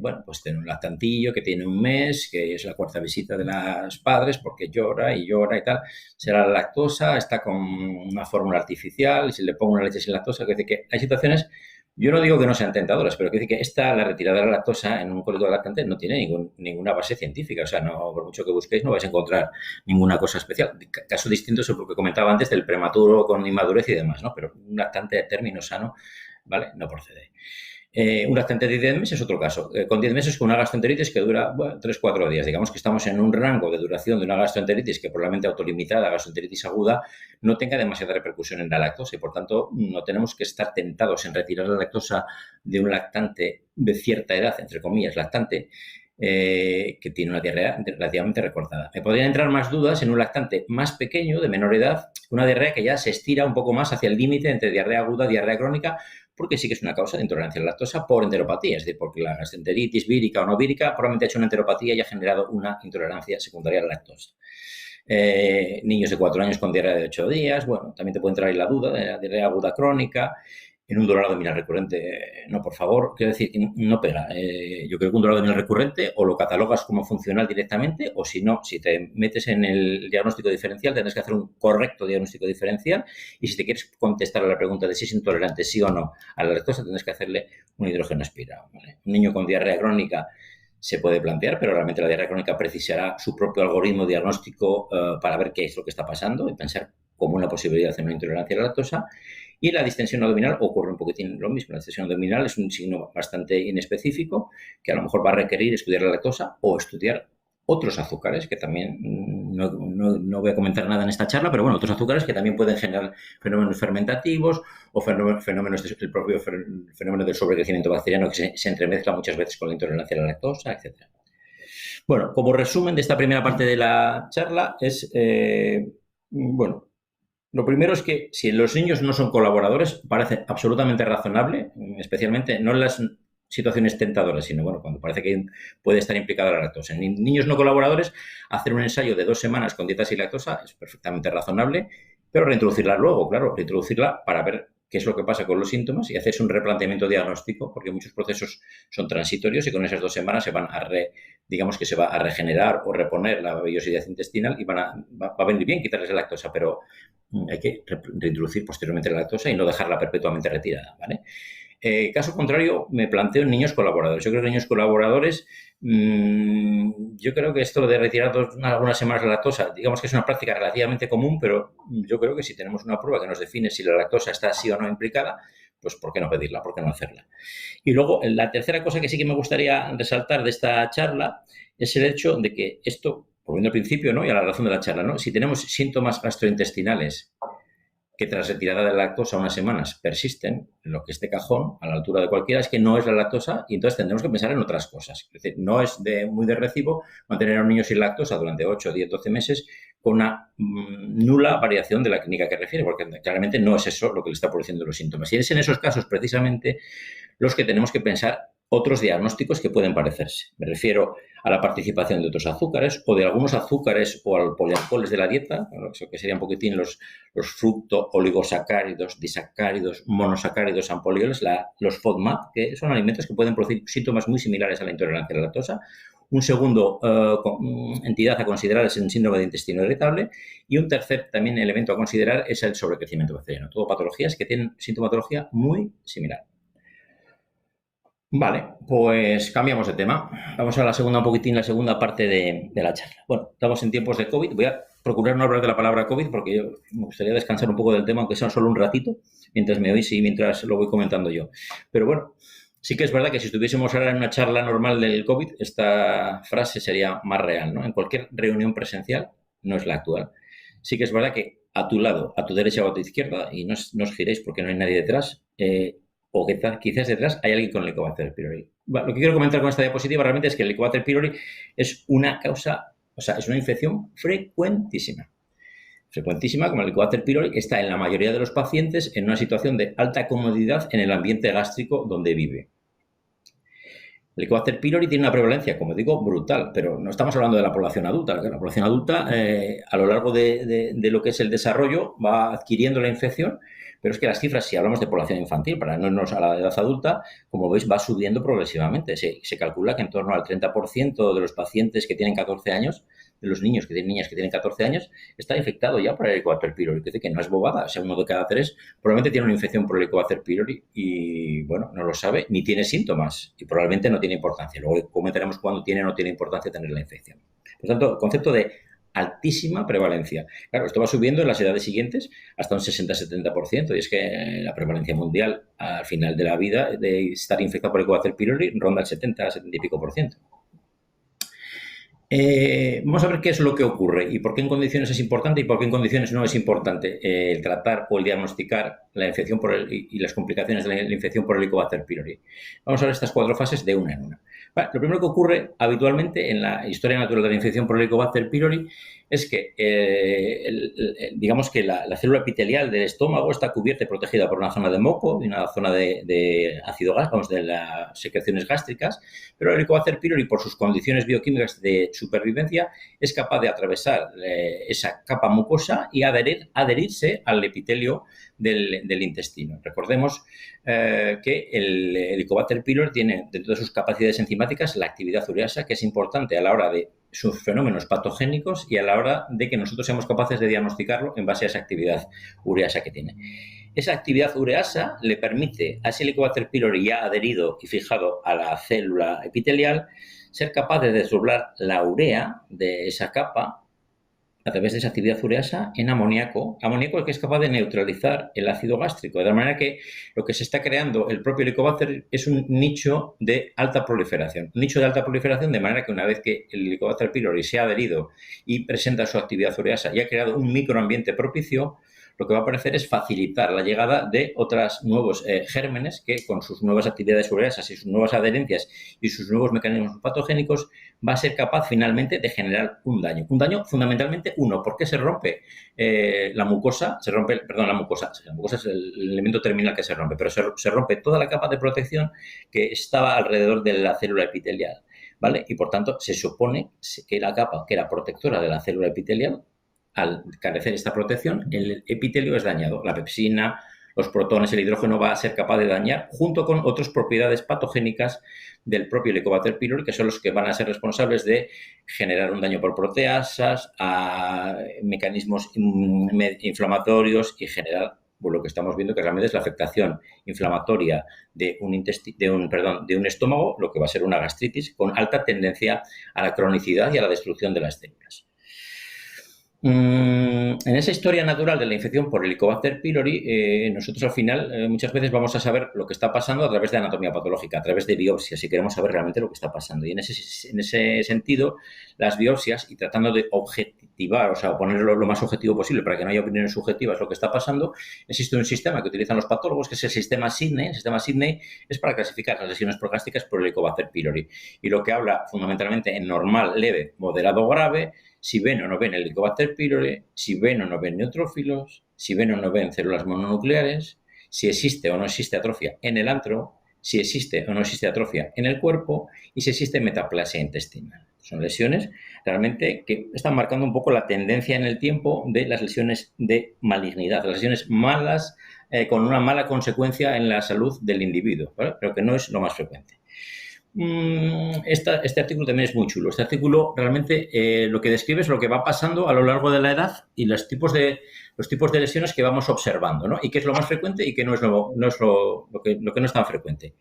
Bueno, pues tiene un lactantillo que tiene un mes, que es la cuarta visita de los padres porque llora y tal. Será la lactosa, está con una fórmula artificial, y si le pongo una leche sin lactosa, que dice que hay situaciones, yo no digo que no sean tentadoras, pero que dice que la retirada de la lactosa en un cólico lactante no tiene ninguna base científica. O sea, no, por mucho que busquéis no vais a encontrar ninguna cosa especial. Caso distinto es lo que comentaba antes del prematuro con inmadurez y demás, ¿no? Pero un lactante de término sano, ¿vale? No procede. Un lactante de 10 meses es otro caso. Con 10 meses con una gastroenteritis que dura 3-4 días. Digamos que estamos en un rango de duración de una gastroenteritis que probablemente autolimitada, gastroenteritis aguda, no tenga demasiada repercusión en la lactosa y por tanto no tenemos que estar tentados en retirar la lactosa de un lactante de cierta edad, entre comillas, lactante, que tiene una diarrea relativamente recortada. Me podrían entrar más dudas en un lactante más pequeño, de menor edad, una diarrea que ya se estira un poco más hacia el límite entre diarrea aguda y diarrea crónica, porque sí que es una causa de intolerancia a la lactosa por enteropatía, es decir, porque la gastroenteritis vírica o no vírica probablemente ha hecho una enteropatía y ha generado una intolerancia secundaria a la lactosa. Niños de 4 años con diarrea de 8 días, bueno, también te puede entrar ahí la duda de la diarrea aguda crónica. En un dolor abdominal recurrente, no, por favor, quiero decir, no pega. Yo creo que un dolor abdominal recurrente o lo catalogas como funcional directamente o si no, si te metes en el diagnóstico diferencial, tendrás que hacer un correcto diagnóstico diferencial y si te quieres contestar a la pregunta de si es intolerante sí o no a la lactosa, tendrás que hacerle un hidrógeno aspirado, ¿vale? Un niño con diarrea crónica se puede plantear, pero realmente la diarrea crónica precisará su propio algoritmo diagnóstico para ver qué es lo que está pasando y pensar como una posibilidad de una intolerancia a la lactosa. Y la distensión abdominal ocurre un poquitín lo mismo. La distensión abdominal es un signo bastante inespecífico que a lo mejor va a requerir estudiar la lactosa o estudiar otros azúcares, que también no voy a comentar nada en esta charla, pero bueno, otros azúcares que también pueden generar fenómenos fermentativos o fenómenos del propio fenómeno del sobrecrecimiento bacteriano que se entremezcla muchas veces con la intolerancia a la lactosa, etc. Bueno, como resumen de esta primera parte de la charla es, bueno, lo primero es que si los niños no son colaboradores, parece absolutamente razonable, especialmente no en las situaciones tentadoras, sino bueno, cuando parece que puede estar implicada la lactosa. En niños no colaboradores, hacer un ensayo de 2 semanas con dieta sin lactosa es perfectamente razonable, pero reintroducirla luego, claro, reintroducirla para ver qué es lo que pasa con los síntomas y hacerse un replanteamiento diagnóstico, porque muchos procesos son transitorios y con esas 2 semanas se van a digamos que se va a regenerar o reponer la vellosidad intestinal y va a venir bien quitarles la lactosa, pero hay que reintroducir posteriormente la lactosa y no dejarla perpetuamente retirada, ¿vale? Caso contrario, me planteo en niños colaboradores. Yo creo que niños colaboradores, yo creo que esto de retirar algunas semanas la lactosa, digamos que es una práctica relativamente común, pero yo creo que si tenemos una prueba que nos define si la lactosa está sí o no implicada, pues ¿por qué no pedirla? ¿Por qué no hacerla? Y luego, la tercera cosa que sí que me gustaría resaltar de esta charla es el hecho de que esto, volviendo al principio, ¿no? Y a la razón de la charla, ¿no? Si tenemos síntomas gastrointestinales que tras retirada de la lactosa unas semanas persisten, en lo que es de cajón, a la altura de cualquiera, es que no es la lactosa y entonces tendremos que pensar en otras cosas. Es decir, no es muy de recibo mantener a un niño sin lactosa durante 8, 10, 12 meses con una nula variación de la clínica que refiere, porque claramente no es eso lo que le está produciendo los síntomas. Y es en esos casos precisamente los que tenemos que pensar otros diagnósticos que pueden parecerse. Me refiero a la participación de otros azúcares o de algunos azúcares o al polialcoholes de la dieta, que serían un poquitín los fructo-oligosacáridos, disacáridos, monosacáridos, ampolioles, los FODMAP, que son alimentos que pueden producir síntomas muy similares a la intolerancia a la lactosa. Un segundo entidad a considerar es el síndrome de intestino irritable y un tercer también elemento a considerar es el sobrecrecimiento bacteriano. Todo patologías que tienen sintomatología muy similar. Vale, pues cambiamos de tema. Vamos a la segunda parte de la charla. Bueno, estamos en tiempos de COVID. Voy a procurar no hablar de la palabra COVID porque yo me gustaría descansar un poco del tema, aunque sea solo un ratito, mientras me oís y mientras lo voy comentando yo. Pero bueno, sí que es verdad que si estuviésemos ahora en una charla normal del COVID, esta frase sería más real, ¿no? En cualquier reunión presencial, no es la actual. Sí que es verdad que a tu lado, a tu derecha o a tu izquierda, y no os giréis porque no hay nadie detrás, o quizás detrás hay alguien con el Helicobacter pylori. Lo que quiero comentar con esta diapositiva realmente es que el Helicobacter pylori es una causa, o sea, es una infección frecuentísima. Frecuentísima, como el Helicobacter pylori está en la mayoría de los pacientes en una situación de alta comodidad en el ambiente gástrico donde vive. El Helicobacter pylori tiene una prevalencia, como digo, brutal, pero no estamos hablando de la población adulta. La población adulta, a lo largo de lo que es el desarrollo, va adquiriendo la infección, pero es que las cifras, si hablamos de población infantil, para no irnos a la edad adulta, como veis, va subiendo progresivamente. Se calcula que en torno al 30% de los pacientes que tienen 14 años, de los niños que tienen niñas que tienen 14 años, está infectado ya por el Helicobacter pylori. Que dice que no es bobada, o sea, 1 de cada 3 probablemente tiene una infección por el Helicobacter pylori y, bueno, no lo sabe, ni tiene síntomas y probablemente no tiene importancia. Luego comentaremos cuándo tiene o no tiene importancia tener la infección. Por tanto, el concepto de altísima prevalencia. Claro, esto va subiendo en las edades siguientes hasta un 60-70%, y es que la prevalencia mundial al final de la vida de estar infectado por el Helicobacter pylori ronda el 70 y pico por ciento. Vamos a ver qué es lo que ocurre y por qué en condiciones es importante y por qué en condiciones no es importante el tratar o el diagnosticar la infección y las complicaciones de la infección por el Helicobacter pylori. Vamos a ver estas 4 fases de una en una. Vale, lo primero que ocurre habitualmente en la historia natural de la infección por el Helicobacter pylori es que, digamos que la célula epitelial del estómago está cubierta y protegida por una zona de moco y una zona de ácido gástrico, de las secreciones gástricas, pero el Helicobacter pylori, por sus condiciones bioquímicas de supervivencia, es capaz de atravesar esa capa mucosa y adherirse al epitelio del intestino. Recordemos que el Helicobacter pylori tiene dentro de sus capacidades enzimáticas la actividad ureasa, que es importante a la hora de sus fenómenos patogénicos y a la hora de que nosotros seamos capaces de diagnosticarlo en base a esa actividad ureasa que tiene. Esa actividad ureasa le permite a ese Helicobacter pylori ya adherido y fijado a la célula epitelial ser capaz de desdoblar la urea de esa capa a través de esa actividad ureasa en amoníaco que es capaz de neutralizar el ácido gástrico, de la manera que lo que se está creando el propio Helicobacter es un nicho de alta proliferación. Un nicho de alta proliferación de manera que una vez que el Helicobacter pylori se ha adherido y presenta su actividad ureasa y ha creado un microambiente propicio, lo que va a aparecer es facilitar la llegada de otros nuevos gérmenes que con sus nuevas actividades ureasas y sus nuevas adherencias y sus nuevos mecanismos patogénicos va a ser capaz finalmente de generar un daño. Un daño fundamentalmente ¿por qué se rompe la mucosa? La mucosa es el elemento terminal que se rompe, pero se rompe toda la capa de protección que estaba alrededor de la célula epitelial, ¿vale? Y por tanto se supone que la capa que era protectora de la célula epitelial, al carecer esta protección, el epitelio es dañado. La pepsina, los protones, el hidrógeno va a ser capaz de dañar junto con otras propiedades patogénicas del propio Helicobacter pylori, que son los que van a ser responsables de generar un daño por proteasas, a mecanismos inflamatorios y generar lo que estamos viendo que realmente es la afectación inflamatoria de un estómago, lo que va a ser una gastritis con alta tendencia a la cronicidad y a la destrucción de las células. En esa historia natural de la infección por Helicobacter pylori, nosotros al final muchas veces vamos a saber lo que está pasando a través de anatomía patológica, a través de biopsias, si queremos saber realmente lo que está pasando. Y en ese sentido, las biopsias, y tratando de objetivar, o sea, ponerlo lo más objetivo posible para que no haya opiniones subjetivas lo que está pasando, existe un sistema que utilizan los patólogos, que es el sistema Sidney. El sistema Sidney es para clasificar las lesiones progástricas por Helicobacter pylori. Y lo que habla fundamentalmente en normal, leve, moderado o grave, si ven o no ven Helicobacter pylori, si ven o no ven neutrófilos, si ven o no ven células mononucleares, si existe o no existe atrofia en el antro, si existe o no existe atrofia en el cuerpo y si existe metaplasia intestinal. Son lesiones realmente que están marcando un poco la tendencia en el tiempo de las lesiones de malignidad, las lesiones malas con una mala consecuencia en la salud del individuo, ¿vale? Pero que no es lo más frecuente. Este artículo también es muy chulo. Este artículo realmente lo que describe es lo que va pasando a lo largo de la edad y los tipos de lesiones que vamos observando, ¿no? Y qué es lo más frecuente y qué no es lo que no es tan frecuente.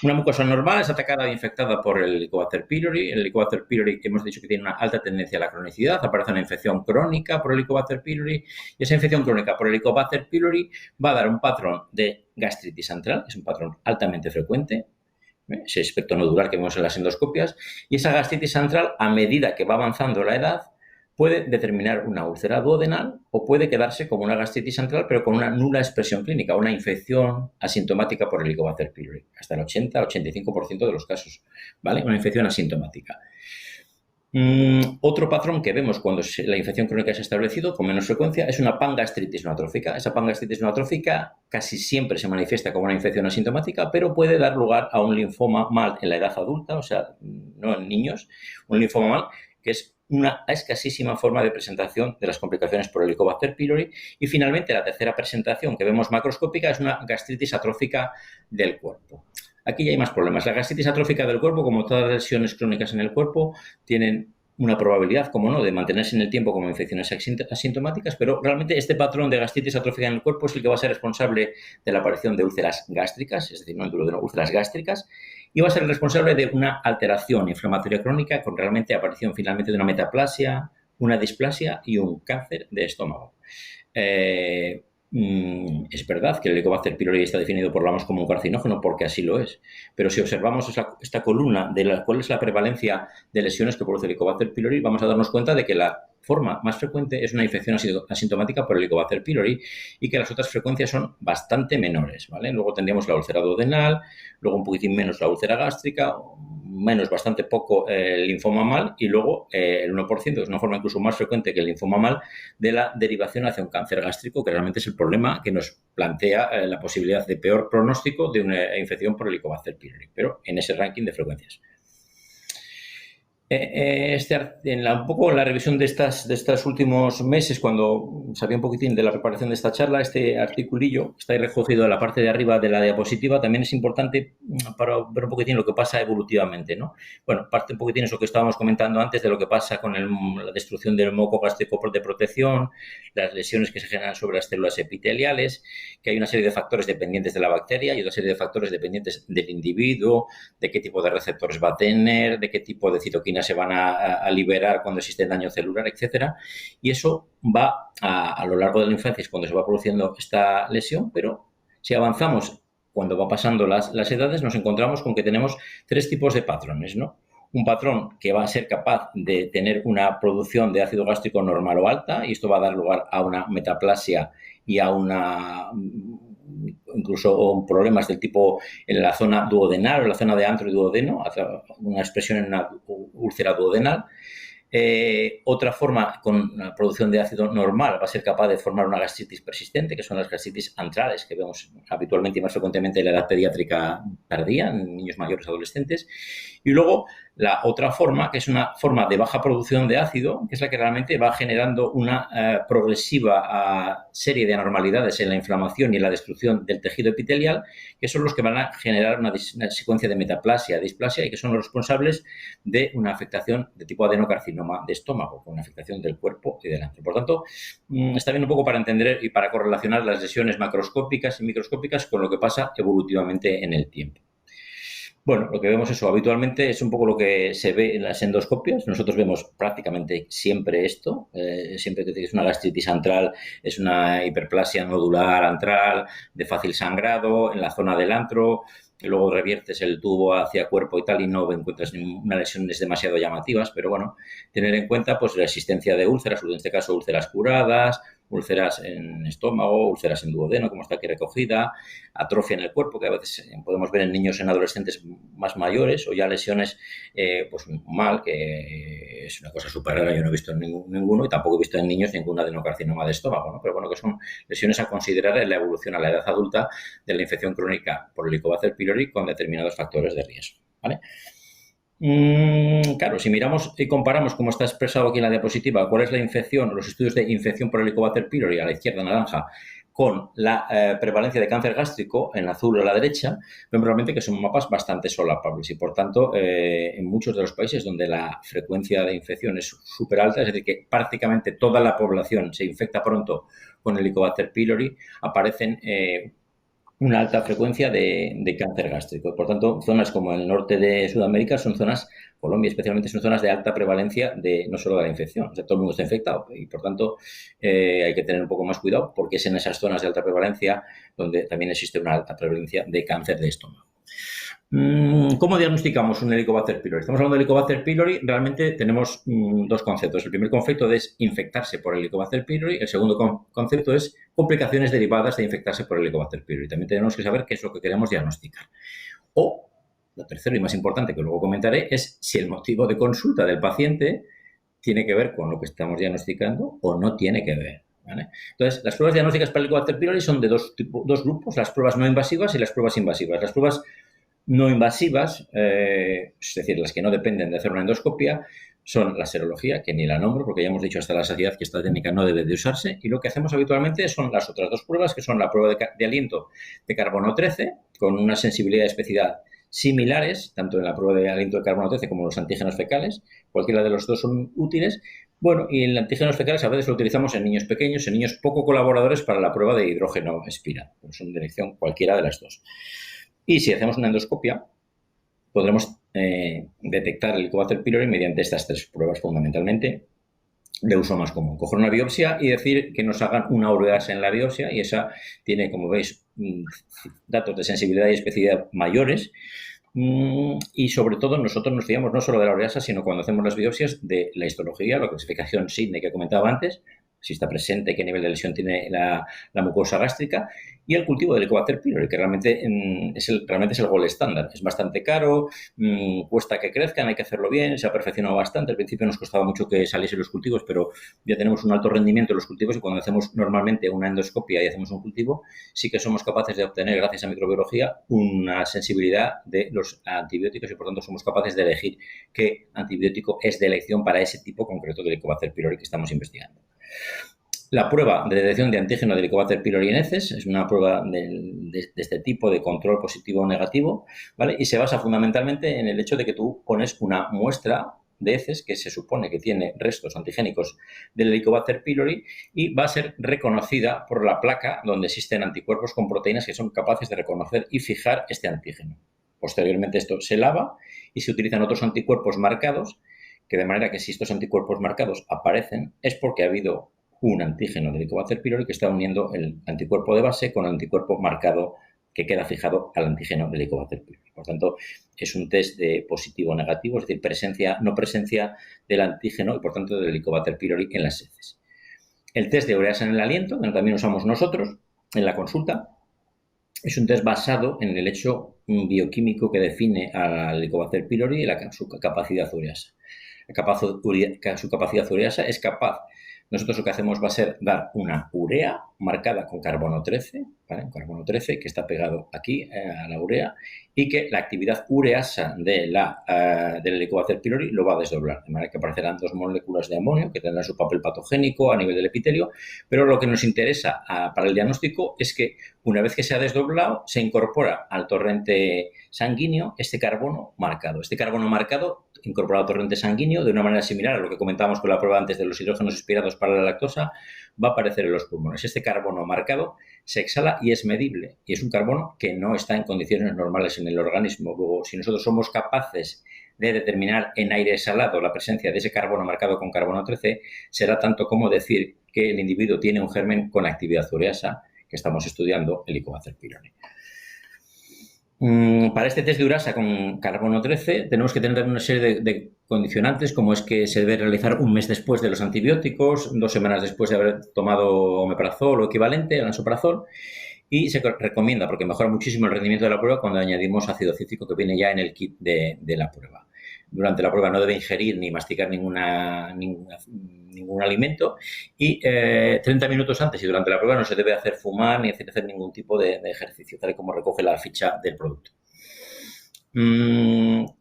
Una mucosa normal es atacada e infectada por el Helicobacter pylori. El Helicobacter pylori hemos dicho que tiene una alta tendencia a la cronicidad. Aparece una infección crónica por el Helicobacter pylori y esa infección crónica por el Helicobacter pylori va a dar un patrón de gastritis antral, que es un patrón altamente frecuente. Ese aspecto nodular que vemos en las endoscopias, y esa gastritis antral, a medida que va avanzando la edad, puede determinar una úlcera duodenal o puede quedarse como una gastritis antral, pero con una nula expresión clínica, una infección asintomática por Helicobacter pylori, hasta el 80-85% de los casos, ¿vale? Una infección asintomática. Otro patrón que vemos cuando la infección crónica se ha establecido con menos frecuencia es una pangastritis noatrófica. Esa pangastritis noatrófica casi siempre se manifiesta como una infección asintomática, pero puede dar lugar a un linfoma mal en la edad adulta, o sea, no en niños, un linfoma mal que es una escasísima forma de presentación de las complicaciones por Helicobacter pylori. Y finalmente la tercera presentación que vemos macroscópica es una gastritis atrófica del cuerpo. Aquí ya hay más problemas. La gastritis atrófica del cuerpo, como todas las lesiones crónicas en el cuerpo, tienen una probabilidad, como no, de mantenerse en el tiempo como infecciones asintomáticas, pero realmente este patrón de gastritis atrófica en el cuerpo es el que va a ser responsable de la aparición de úlceras gástricas, es decir, no de úlceras gástricas, y va a ser el responsable de una alteración inflamatoria crónica con realmente aparición finalmente de una metaplasia, una displasia y un cáncer de estómago. Es verdad que el Helicobacter pylori está definido por la OMS como un carcinógeno porque así lo es, pero si observamos esta columna de cuál es la prevalencia de lesiones que produce el Helicobacter pylori, vamos a darnos cuenta de que la forma más frecuente es una infección asintomática por el Helicobacter pylori y que las otras frecuencias son bastante menores, ¿vale? Luego tendríamos la úlcera duodenal, luego un poquitín menos la úlcera gástrica, menos bastante poco el linfoma mal y luego el 1%, que es una forma incluso más frecuente que el linfoma mal, de la derivación hacia un cáncer gástrico, que realmente es el problema que nos plantea la posibilidad de peor pronóstico de una infección por Helicobacter pylori, pero en ese ranking de frecuencias. Un poco en la revisión de estos últimos meses, cuando sabía un poquitín de la preparación de esta charla, este articulillo está ahí recogido en la parte de arriba de la diapositiva. También es importante para ver un poquitín lo que pasa evolutivamente, ¿no? Bueno, parte un poquitín eso que estábamos comentando antes de lo que pasa con la destrucción del moco gástrico de protección, las lesiones que se generan sobre las células epiteliales, que hay una serie de factores dependientes de la bacteria y otra serie de factores dependientes del individuo, de qué tipo de receptores va a tener, de qué tipo de citoquinas se van a liberar cuando existe daño celular, etcétera. Y eso va a lo largo de la infancia, es cuando se va produciendo esta lesión, pero si avanzamos cuando va pasando las edades, nos encontramos con que tenemos 3 tipos de patrones, ¿no? Un patrón que va a ser capaz de tener una producción de ácido gástrico normal o alta, y esto va a dar lugar a una metaplasia y a incluso problemas del tipo en la zona duodenal o en la zona de antro y duodeno, una expresión en una úlcera duodenal. Otra forma, con la producción de ácido normal, va a ser capaz de formar una gastritis persistente, que son las gastritis antrales, que vemos habitualmente y más frecuentemente en la edad pediátrica tardía, en niños mayores adolescentes. Y luego la otra forma, que es una forma de baja producción de ácido, que es la que realmente va generando una progresiva serie de anormalidades en la inflamación y en la destrucción del tejido epitelial, que son los que van a generar una secuencia de metaplasia, displasia, y que son los responsables de una afectación de tipo adenocarcinoma de estómago, con una afectación del cuerpo y del antro. Por tanto, está bien un poco para entender y para correlacionar las lesiones macroscópicas y microscópicas con lo que pasa evolutivamente en el tiempo. Bueno, lo que vemos eso habitualmente es un poco lo que se ve en las endoscopias. Nosotros vemos prácticamente siempre esto. Siempre que es una gastritis antral, es una hiperplasia nodular antral de fácil sangrado en la zona del antro. Luego reviertes el tubo hacia cuerpo y tal y no encuentras ninguna lesiones demasiado llamativas, pero bueno, tener en cuenta pues la existencia de úlceras, en este caso úlceras curadas, úlceras en estómago, úlceras en duodeno, como está aquí recogida, atrofia en el cuerpo, que a veces podemos ver en niños, en adolescentes más mayores, o ya lesiones pues mal, que es una cosa súper rara, yo no he visto en ninguno y tampoco he visto en niños ningún adenocarcinoma de estómago, ¿no? Pero bueno, que son lesiones a considerar en la evolución a la edad adulta de la infección crónica por Helicobacter pylori con determinados factores de riesgo, ¿vale? Claro, si miramos y comparamos, como está expresado aquí en la diapositiva, cuál es la infección, los estudios de infección por Helicobacter pylori a la izquierda, naranja, con la prevalencia de cáncer gástrico en azul a la derecha, vemos realmente que son mapas bastante solapables y, por tanto, en muchos de los países donde la frecuencia de infección es súper alta, es decir, que prácticamente toda la población se infecta pronto con Helicobacter pylori, aparecen una alta frecuencia de cáncer gástrico. Por tanto, zonas como el norte de Sudamérica son zonas, Colombia especialmente, son zonas de alta prevalencia de no solo de la infección, o sea, todo el mundo está infectado y, por tanto, hay que tener un poco más cuidado porque es en esas zonas de alta prevalencia donde también existe una alta prevalencia de cáncer de estómago. ¿Cómo diagnosticamos un Helicobacter pylori? Estamos hablando de Helicobacter pylori, realmente tenemos dos conceptos. El primer concepto es infectarse por Helicobacter pylori, el segundo concepto es complicaciones derivadas de infectarse por Helicobacter pylori. También tenemos que saber qué es lo que queremos diagnosticar. O, lo tercero y más importante que luego comentaré, es si el motivo de consulta del paciente tiene que ver con lo que estamos diagnosticando o no tiene que ver, ¿vale? Entonces, las pruebas diagnósticas para Helicobacter pylori son de dos grupos, las pruebas no invasivas y las pruebas invasivas. Las pruebas no invasivas, es decir, las que no dependen de hacer una endoscopia, son la serología, que ni la nombro porque ya hemos dicho hasta la saciedad que esta técnica no debe de usarse, y lo que hacemos habitualmente son las otras dos pruebas, que son la prueba de aliento de carbono 13, con una sensibilidad y especificidad similares, tanto en la prueba de aliento de carbono 13 como los antígenos fecales, cualquiera de los dos son útiles. Bueno, y en antígenos fecales a veces lo utilizamos en niños pequeños, en niños poco colaboradores para la prueba de hidrógeno espiral, pues son de elección cualquiera de las dos. Y si hacemos una endoscopia, podremos detectar el Helicobacter pylori mediante estas tres pruebas fundamentalmente de uso más común. Coger una biopsia y decir que nos hagan una ureasa en la biopsia y esa tiene, como veis, datos de sensibilidad y especificidad mayores. Y sobre todo nosotros nos fiamos no solo de la ureasa, sino cuando hacemos las biopsias de la histología, la clasificación Sidney que comentaba antes, si está presente, qué nivel de lesión tiene la mucosa gástrica, y el cultivo del Helicobacter pylori, que realmente es el gol estándar. Es bastante caro, cuesta que crezcan, hay que hacerlo bien, se ha perfeccionado bastante. Al principio nos costaba mucho que saliesen los cultivos, pero ya tenemos un alto rendimiento en los cultivos y cuando hacemos normalmente una endoscopia y hacemos un cultivo, sí que somos capaces de obtener, gracias a microbiología, una sensibilidad de los antibióticos y por tanto somos capaces de elegir qué antibiótico es de elección para ese tipo concreto de Helicobacter pylori que estamos investigando. La prueba de detección de antígeno de Helicobacter pylori en heces es una prueba de este tipo, de control positivo o negativo, ¿vale? Y se basa fundamentalmente en el hecho de que tú pones una muestra de heces que se supone que tiene restos antigénicos del Helicobacter pylori y va a ser reconocida por la placa donde existen anticuerpos con proteínas que son capaces de reconocer y fijar este antígeno. Posteriormente esto se lava y se utilizan otros anticuerpos marcados, que de manera que si estos anticuerpos marcados aparecen es porque ha habido un antígeno del Helicobacter pylori que está uniendo el anticuerpo de base con el anticuerpo marcado que queda fijado al antígeno del Helicobacter pylori. Por tanto, es un test de positivo o negativo, es decir, presencia no presencia del antígeno y, por tanto, del Helicobacter pylori en las heces. El test de ureasa en el aliento, que también usamos nosotros en la consulta, es un test basado en el hecho bioquímico que define al Helicobacter pylori y su capacidad ureasa. Su capacidad ureasa es capaz. Nosotros lo que hacemos va a ser dar una urea marcada con carbono 13, ¿vale? Un carbono 13 que está pegado aquí a la urea y que la actividad ureasa del Helicobacter pylori lo va a desdoblar. De manera que aparecerán 2 moléculas de amonio que tendrán su papel patogénico a nivel del epitelio, pero lo que nos interesa para el diagnóstico es que una vez que se ha desdoblado se incorpora al torrente sanguíneo este carbono marcado. Este carbono marcado incorporado al torrente sanguíneo de una manera similar a lo que comentábamos con la prueba antes de los hidrógenos expirados para la lactosa, va a aparecer en los pulmones. Este carbono marcado se exhala y es medible. Y es un carbono que no está en condiciones normales en el organismo. Luego, si nosotros somos capaces de determinar en aire exhalado la presencia de ese carbono marcado con carbono 13, será tanto como decir que el individuo tiene un germen con actividad ureasa que estamos estudiando, el Helicobacter pylori. Para este test de urasa con carbono 13 tenemos que tener una serie de condicionantes, como es que se debe realizar un mes después de los antibióticos, 2 semanas después de haber tomado omeprazol o equivalente al anansoprazol, y se recomienda, porque mejora muchísimo el rendimiento de la prueba, cuando añadimos ácido cítrico que viene ya en el kit de la prueba. Durante la prueba no debe ingerir ni masticar ningún alimento y 30 minutos antes y durante la prueba no se debe hacer fumar ni hacer ningún tipo de ejercicio, tal y como recoge la ficha del producto.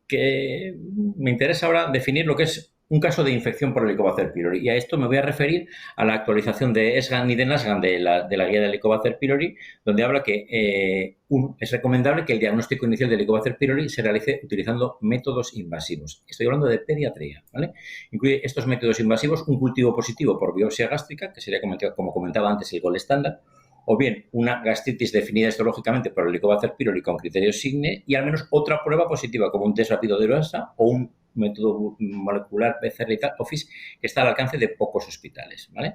Que me interesa ahora definir lo que es un caso de infección por Helicobacter pylori y a esto me voy a referir a la actualización de ESGAN y de NASGAN de la guía del Helicobacter pylori, donde habla que es recomendable que el diagnóstico inicial del Helicobacter pylori se realice utilizando métodos invasivos. Estoy hablando de pediatría, ¿vale? Incluye estos métodos invasivos un cultivo positivo por biopsia gástrica, que sería, como comentaba antes, el gol estándar, o bien una gastritis definida histológicamente por el Helicobacter pylori con criterios SIGNE y al menos otra prueba positiva como un test rápido de urasa o un método molecular PCR Office que está al alcance de pocos hospitales, ¿vale?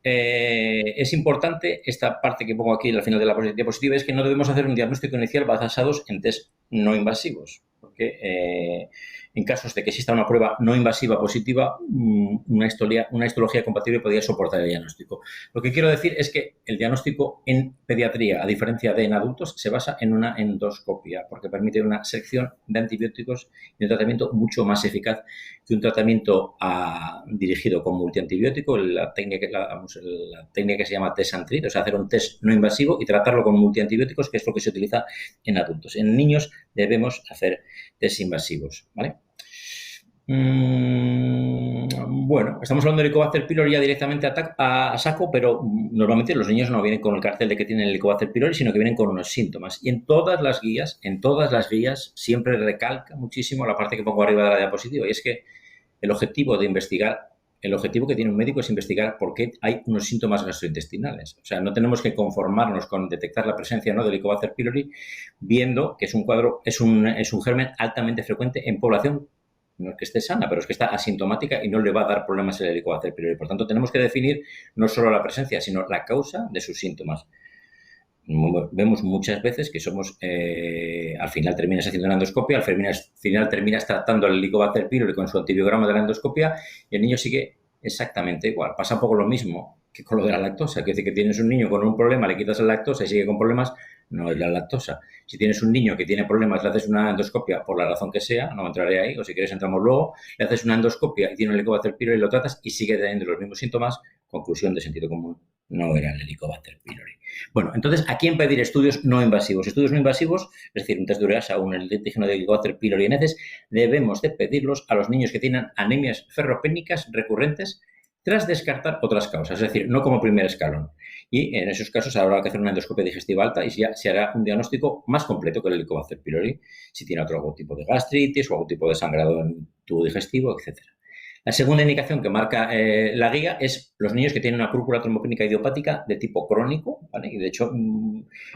Es importante esta parte que pongo aquí al final de la diapositiva, es que no debemos hacer un diagnóstico inicial basados en test no invasivos, porque en casos de que exista una prueba no invasiva positiva, una histología compatible podría soportar el diagnóstico. Lo que quiero decir es que el diagnóstico en pediatría, a diferencia de en adultos, se basa en una endoscopia, porque permite una selección de antibióticos y un tratamiento mucho más eficaz que un tratamiento dirigido con multiantibiótico, la técnica que se llama test and treat, o sea, hacer un test no invasivo y tratarlo con multiantibióticos, que es lo que se utiliza en adultos. En niños debemos hacer test invasivos, ¿vale? Bueno, estamos hablando de Helicobacter pylori ya directamente a saco, pero normalmente los niños no vienen con el cartel de que tienen el Helicobacter pylori, sino que vienen con unos síntomas. Y en todas las guías siempre recalca muchísimo la parte que pongo arriba de la diapositiva, y es que el objetivo que tiene un médico es investigar por qué hay unos síntomas gastrointestinales. O sea, no tenemos que conformarnos con detectar la presencia no del Helicobacter pylori, viendo que es un germen altamente frecuente en población, no es que esté sana, pero es que está asintomática y no le va a dar problemas el Helicobacter pylori. Por tanto, tenemos que definir no solo la presencia, sino la causa de sus síntomas. Vemos muchas veces que al final terminas haciendo una endoscopia, al final terminas tratando el Helicobacter pylori con su antibiograma de la endoscopia y el niño sigue exactamente igual. Pasa un poco lo mismo que con lo de la lactosa. Que decir que tienes un niño con un problema, le quitas la lactosa y sigue con problemas, no es la lactosa. Si tienes un niño que tiene problemas, le haces una endoscopia por la razón que sea, no entraré ahí, o si quieres entramos luego, le haces una endoscopia y tiene un Helicobacter pylori y lo tratas y sigue teniendo los mismos síntomas, conclusión de sentido común, no era el Helicobacter pylori. Bueno, entonces, ¿a quién pedir estudios no invasivos? Estudios no invasivos, es decir, un test de ureasa o un antígeno de Helicobacter pylori en heces, debemos de pedirlos a los niños que tienen anemias ferropénicas recurrentes tras descartar otras causas, es decir, no como primer escalón. Y en esos casos habrá que hacer una endoscopia digestiva alta y ya se hará un diagnóstico más completo que el Helicobacter pylori, si tiene otro tipo de gastritis o algún tipo de sangrado en tubo digestivo, etcétera. La segunda indicación que marca la guía es los niños que tienen una púrpura trombopénica idiopática de tipo crónico, ¿vale? Y de hecho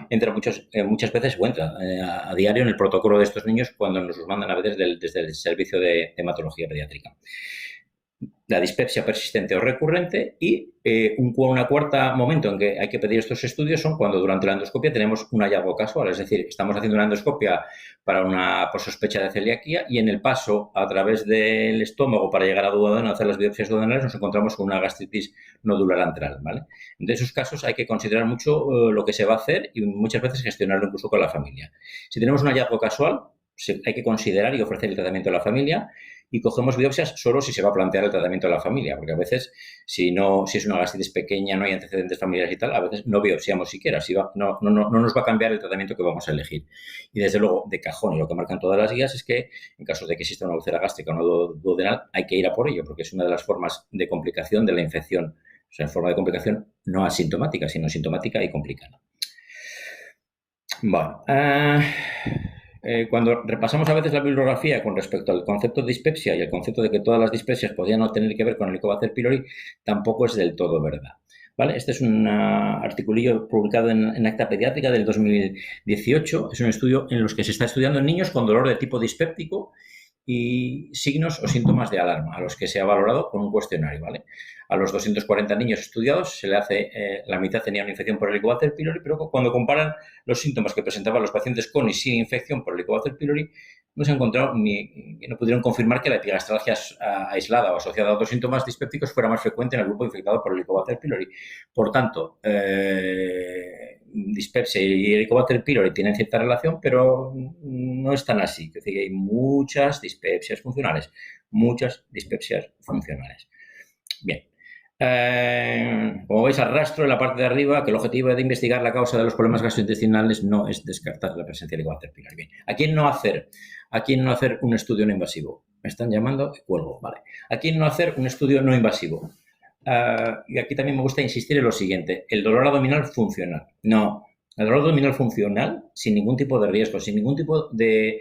entra muchas veces o entra a diario en el protocolo de estos niños cuando nos los mandan a veces desde el servicio de hematología pediátrica. La dispepsia persistente o recurrente y una cuarta momento en que hay que pedir estos estudios son cuando durante la endoscopia tenemos un hallazgo casual, es decir, estamos haciendo una endoscopia por sospecha de celiaquía y en el paso a través del estómago para llegar a duodeno, hacer las biopsias duodenales, nos encontramos con una gastritis nodular antral, ¿vale? En esos casos hay que considerar mucho lo que se va a hacer y muchas veces gestionarlo incluso con la familia. Si tenemos un hallazgo casual, hay que considerar y ofrecer el tratamiento a la familia y cogemos biopsias solo si se va a plantear el tratamiento de la familia, porque a veces, si es una gastritis pequeña, no hay antecedentes familiares y tal, a veces no biopsiamos siquiera, no nos va a cambiar el tratamiento que vamos a elegir. Y desde luego, de cajón, y lo que marcan todas las guías es que en caso de que exista una úlcera gástrica o una duodenal, hay que ir a por ello, porque es una de las formas de complicación de la infección, o sea, forma de complicación no asintomática, sino sintomática y complicada. Bueno, cuando repasamos a veces la bibliografía con respecto al concepto de dispepsia y el concepto de que todas las dispepsias podían no tener que ver con el Helicobacter pylori, tampoco es del todo verdad. ¿Vale? Este es un articulillo publicado en Acta Pediátrica del 2018. Es un estudio en los que se está estudiando en niños con dolor de tipo dispéptico y signos o síntomas de alarma, a los que se ha valorado con un cuestionario, ¿vale? A los 240 niños estudiados se le hace, la mitad tenía una infección por Helicobacter pylori, pero cuando comparan los síntomas que presentaban los pacientes con y sin infección por Helicobacter pylori, no se ha encontrado no pudieron confirmar que la epigastralgia aislada o asociada a otros síntomas dispépticos fuera más frecuente en el grupo infectado por Helicobacter pylori. Por tanto, dispepsia y Helicobacter pylori tienen cierta relación, pero no es tan así. Es decir, hay muchas dispepsias funcionales, Bien. Como veis, arrastro en la parte de arriba que el objetivo de investigar la causa de los problemas gastrointestinales no es descartar la presencia de Helicobacter pylori. Bien. ¿A quién no hacer un estudio no invasivo? Me están llamando, cuelgo, vale. ¿A quién no hacer un estudio no invasivo? Y aquí también me gusta insistir en lo siguiente. El dolor abdominal funcional. No. El dolor abdominal funcional, sin ningún tipo de riesgo, sin ningún tipo de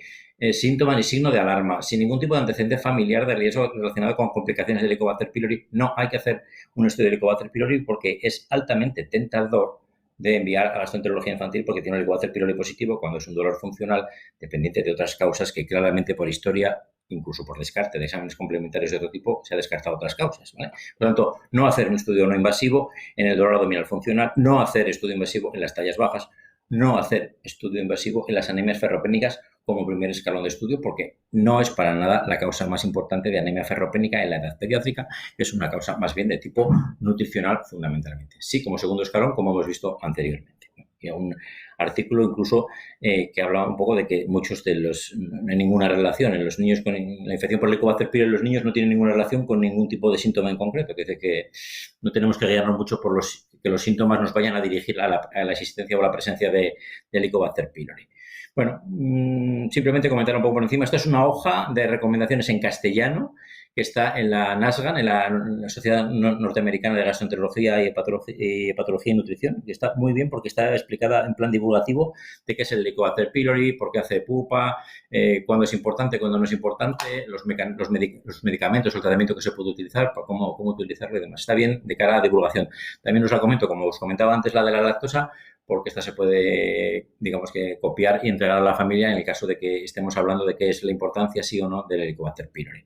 síntoma ni signo de alarma, sin ningún tipo de antecedente familiar de riesgo relacionado con complicaciones de Helicobacter pylori, no hay que hacer un estudio de Helicobacter pylori porque es altamente tentador de enviar a gastroenterología infantil porque tiene el Helicobacter pylori positivo cuando es un dolor funcional dependiente de otras causas que claramente por historia, incluso por descarte de exámenes complementarios de otro tipo, se ha descartado otras causas, ¿vale? Por lo tanto, no hacer un estudio no invasivo en el dolor abdominal funcional, no hacer estudio invasivo en las tallas bajas, no hacer estudio invasivo en las anemias ferropénicas como primer escalón de estudio porque no es para nada la causa más importante de anemia ferropénica en la edad pediátrica, que es una causa más bien de tipo nutricional fundamentalmente. Sí, como segundo escalón, como hemos visto anteriormente. Y un artículo incluso que hablaba un poco de que muchos de los no hay ninguna relación en los niños con la infección por Helicobacter pylori, los niños no tienen ninguna relación con ningún tipo de síntoma en concreto, que dice que no tenemos que guiarnos mucho por que los síntomas nos vayan a dirigir a la existencia o la presencia de Helicobacter pylori. Bueno, simplemente comentar un poco por encima. Esta es una hoja de recomendaciones en castellano que está en la NASGAN, en la Sociedad Norteamericana de Gastroenterología y Hepatología y Nutrición, y está muy bien porque está explicada en plan divulgativo de qué es el Helicobacter pylori, por qué hace pupa, cuándo es importante, cuándo no es importante, los medicamentos, el tratamiento que se puede utilizar, cómo utilizarlo y demás. Está bien de cara a divulgación. También os la comento, como os comentaba antes, la de la lactosa, porque esta se puede, digamos que, copiar y entregar a la familia en el caso de que estemos hablando de qué es la importancia, sí o no, del Helicobacter pylori.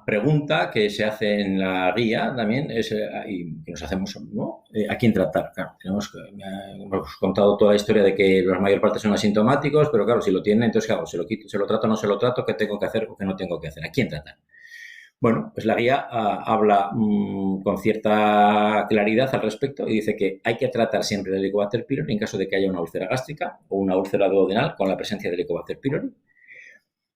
Pregunta que se hace en la guía también es, y que nos hacemos, ¿no? ¿A quién tratar? Claro, hemos contado toda la historia de que la mayor parte son asintomáticos, pero claro, si lo tienen, entonces, ¿qué hago? ¿Se lo quito, se lo trato, no se lo trato? ¿Qué tengo que hacer o qué no tengo que hacer? ¿A quién tratar? Bueno, pues la guía habla con cierta claridad al respecto y dice que hay que tratar siempre el Helicobacter pylori en caso de que haya una úlcera gástrica o una úlcera duodenal con la presencia del Helicobacter pylori.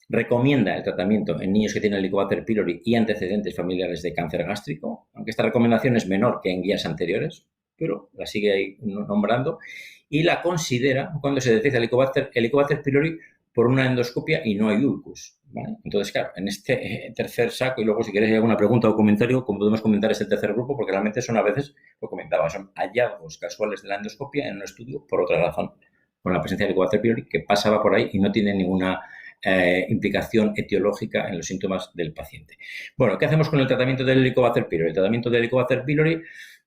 Recomienda el tratamiento en niños que tienen Helicobacter pylori y antecedentes familiares de cáncer gástrico, aunque esta recomendación es menor que en guías anteriores, pero la sigue ahí nombrando, y la considera cuando se detecta Helicobacter pylori por una endoscopia y no hay ulcus, ¿vale? Entonces, claro, en este tercer saco, y luego si queréis alguna pregunta o comentario, como podemos comentar este tercer grupo, porque realmente son a veces, lo comentaba, son hallazgos casuales de la endoscopia en un estudio por otra razón, con la presencia de Helicobacter pylori que pasaba por ahí y no tiene ninguna implicación etiológica en los síntomas del paciente. Bueno, ¿qué hacemos con el tratamiento del Helicobacter pylori? El tratamiento del Helicobacter pylori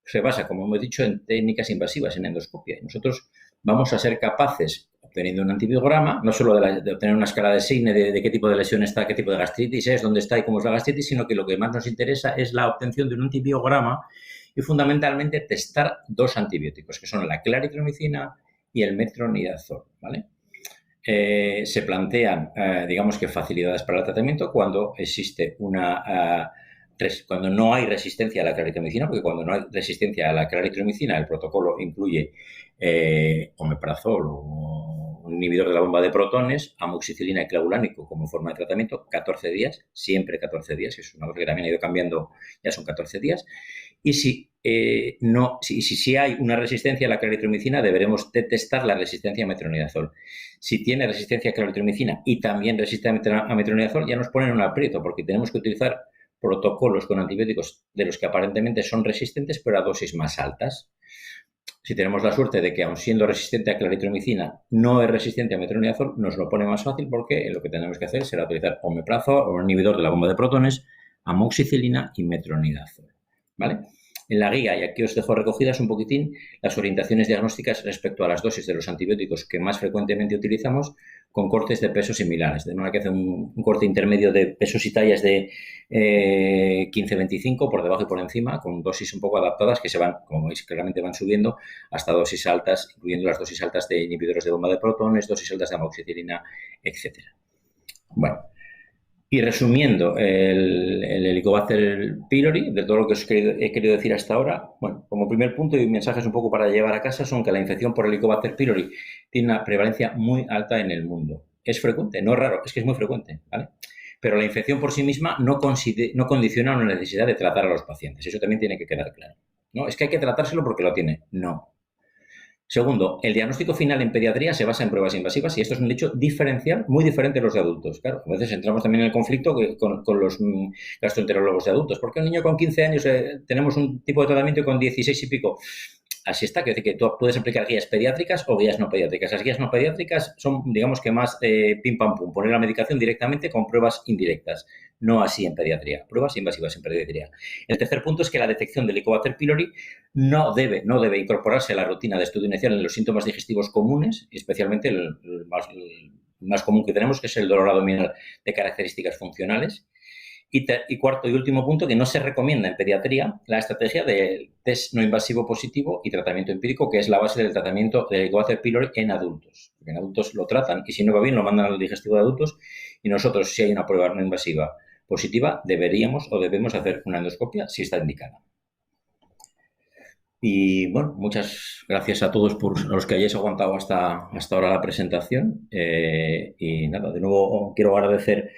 se basa, como hemos dicho, en técnicas invasivas, en endoscopia. Y nosotros vamos a ser capaces, obteniendo un antibiograma, no solo de obtener una escala de Signe de qué tipo de lesión está, qué tipo de gastritis es, dónde está y cómo es la gastritis, sino que lo que más nos interesa es la obtención de un antibiograma y fundamentalmente testar dos antibióticos, que son la claritromicina y el metronidazol, ¿vale? Se plantean, digamos que facilidades para el tratamiento cuando existe cuando no hay resistencia a la claritromicina, porque cuando no hay resistencia a la claritromicina, el protocolo incluye omeprazol o un inhibidor de la bomba de protones, amoxicilina y clavulánico como forma de tratamiento, 14 días, siempre 14 días, que es una cosa que también ha ido cambiando, ya son 14 días. Y si hay una resistencia a la claritromicina, deberemos testar la resistencia a metronidazol. Si tiene resistencia a claritromicina y también resiste a metronidazol, ya nos ponen un aprieto, porque tenemos que utilizar protocolos con antibióticos de los que aparentemente son resistentes, pero a dosis más altas. Si tenemos la suerte de que, aun siendo resistente a claritromicina, no es resistente a metronidazol, nos lo pone más fácil porque lo que tenemos que hacer será utilizar omeprazol o un inhibidor de la bomba de protones, amoxicilina y metronidazol, ¿vale? En la guía, y aquí os dejo recogidas un poquitín las orientaciones diagnósticas respecto a las dosis de los antibióticos que más frecuentemente utilizamos con cortes de pesos similares. De manera que hace un corte intermedio de pesos y tallas de 15-25 por debajo y por encima, con dosis un poco adaptadas que se van, como veis, claramente van subiendo hasta dosis altas, incluyendo las dosis altas de inhibidores de bomba de protones, dosis altas de amoxicilina, etc. Bueno. Y resumiendo el Helicobacter pylori, de todo lo que os he querido decir hasta ahora, bueno, como primer punto y mensajes un poco para llevar a casa son que la infección por Helicobacter pylori tiene una prevalencia muy alta en el mundo. Es frecuente, no es raro, es que es muy frecuente, ¿vale? Pero la infección por sí misma no condiciona una necesidad de tratar a los pacientes. Eso también tiene que quedar claro. ¿No? Es que hay que tratárselo porque lo tiene. No. Segundo, el diagnóstico final en pediatría se basa en pruebas invasivas y esto es un hecho diferencial, muy diferente a los de adultos. Claro, a veces entramos también en el conflicto con los gastroenterólogos de adultos. ¿Por qué un niño con 15 años tenemos un tipo de tratamiento y con 16 y pico? Así está, quiere decir que tú puedes aplicar guías pediátricas o guías no pediátricas. Las guías no pediátricas son, digamos que más pim pam pum, poner la medicación directamente con pruebas indirectas. No así en pediatría, pruebas invasivas en pediatría. El tercer punto es que la detección del Helicobacter pylori no debe incorporarse a la rutina de estudio inicial en los síntomas digestivos comunes, especialmente el más común que tenemos, que es el dolor abdominal de características funcionales. Y cuarto y último punto, que no se recomienda en pediatría la estrategia del test no invasivo positivo y tratamiento empírico, que es la base del tratamiento del Helicobacter pylori en adultos. Porque en adultos lo tratan y si no va bien lo mandan al digestivo de adultos y nosotros, si hay una prueba no invasiva positiva, debemos hacer una endoscopia si está indicada. Y bueno, muchas gracias a todos por los que hayáis aguantado hasta ahora la presentación. Y nada, de nuevo quiero agradecer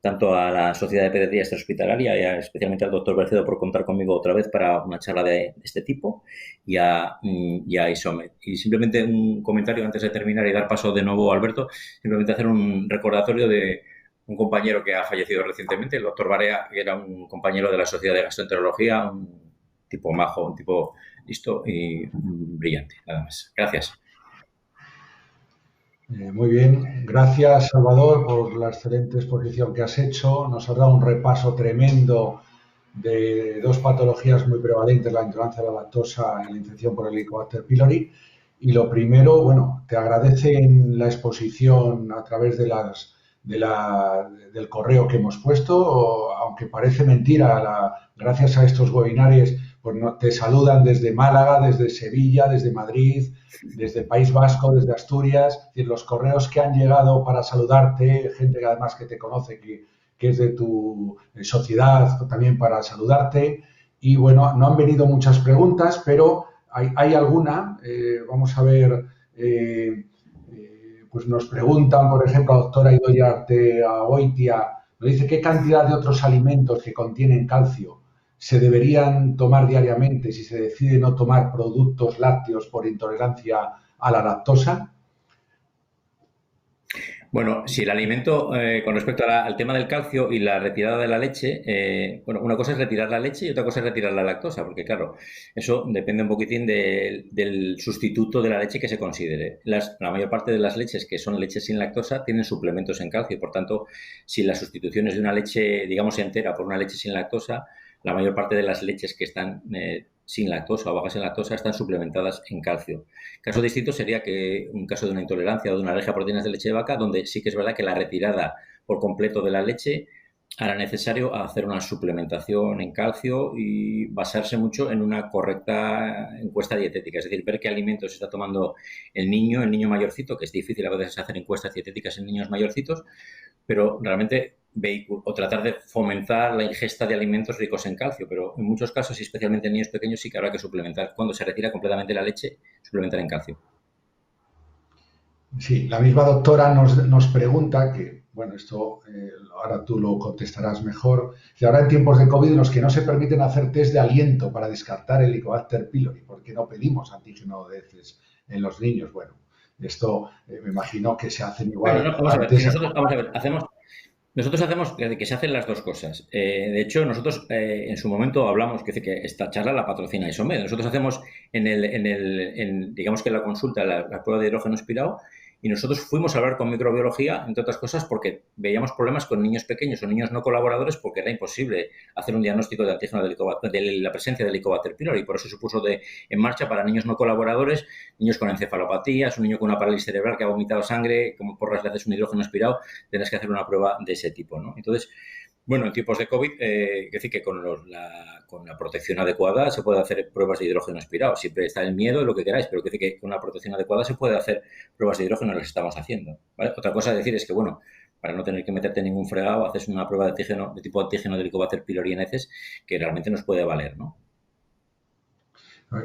tanto a la Sociedad de Pediatría Extrahospitalaria y especialmente al doctor Bercedo por contar conmigo otra vez para una charla de este tipo y a Isomed. Y simplemente un comentario antes de terminar y dar paso de nuevo a Alberto, simplemente hacer un recordatorio de un compañero que ha fallecido recientemente, el doctor Barea, que era un compañero de la Sociedad de Gastroenterología, un tipo majo, un tipo listo y brillante. Nada más. Gracias. Muy bien, gracias Salvador por la excelente exposición que has hecho. Nos has dado un repaso tremendo de dos patologías muy prevalentes, la intolerancia a la lactosa y la infección por Helicobacter pylori. Y lo primero, bueno, te agradecen la exposición a través de del correo que hemos puesto, aunque parece mentira, gracias a estos webinarios pues te saludan desde Málaga, desde Sevilla, desde Madrid, desde el País Vasco, desde Asturias. Es decir, los correos que han llegado para saludarte, gente que además que te conoce, que es de tu sociedad, también para saludarte. Y bueno, no han venido muchas preguntas, pero hay alguna. Vamos a ver, pues nos preguntan, por ejemplo, la doctora Idoia Arteagoitia, nos dice qué cantidad de otros alimentos que contienen calcio se deberían tomar diariamente si se decide no tomar productos lácteos por intolerancia a la lactosa. Bueno, si el alimento, con respecto al tema del calcio y la retirada de la leche, bueno, una cosa es retirar la leche y otra cosa es retirar la lactosa, porque claro, eso depende un poquitín del sustituto de la leche que se considere. La mayor parte de las leches que son leches sin lactosa tienen suplementos en calcio, y por tanto, si la sustitución es de una leche, digamos, entera por una leche sin lactosa, la mayor parte de las leches que están sin lactosa o bajas en lactosa están suplementadas en calcio. Caso distinto sería que un caso de una intolerancia o de una alergia a proteínas de leche de vaca, donde sí que es verdad que la retirada por completo de la leche hará necesario hacer una suplementación en calcio y basarse mucho en una correcta encuesta dietética, es decir, ver qué alimentos está tomando el niño mayorcito, que es difícil a veces hacer encuestas dietéticas en niños mayorcitos, pero realmente o tratar de fomentar la ingesta de alimentos ricos en calcio, pero en muchos casos, y especialmente en niños pequeños, sí que habrá que suplementar. Cuando se retira completamente la leche, suplementar en calcio. Sí, la misma doctora nos pregunta que, bueno, esto ahora tú lo contestarás mejor, que ahora en tiempos de COVID en los que no se permiten hacer test de aliento para descartar el Helicobacter pylori, ¿por qué no pedimos antígeno de heces en los niños? Bueno, esto me imagino que se hacen igual. Bueno, no, vamos a ver, si nosotros, vamos a ver, nosotros hacemos que se hacen las dos cosas. De hecho, nosotros en su momento hablamos que esta charla la patrocina Isomed. Nosotros hacemos digamos que en la consulta la prueba de hidrógeno aspirado, y nosotros fuimos a hablar con microbiología, entre otras cosas, porque veíamos problemas con niños pequeños o niños no colaboradores, porque era imposible hacer un diagnóstico de antígeno de la presencia del Helicobacter pylori, y por eso se puso en marcha para niños no colaboradores, niños con encefalopatías, un niño con una parálisis cerebral que ha vomitado sangre, como porras le haces un hidrógeno aspirado, tendrás que hacer una prueba de ese tipo, ¿no? Entonces, bueno, en tiempos de COVID, es decir, que con la protección adecuada se puede hacer pruebas de hidrógeno aspirado. Siempre está el miedo, lo que queráis, pero que decir que con la protección adecuada se puede hacer pruebas de hidrógeno, las estamos haciendo, ¿vale? Otra cosa a decir es que, bueno, para no tener que meterte en ningún fregado, haces una prueba de antígeno, de tipo antígeno de Helicobacter pylori en heces, que realmente nos puede valer, ¿no?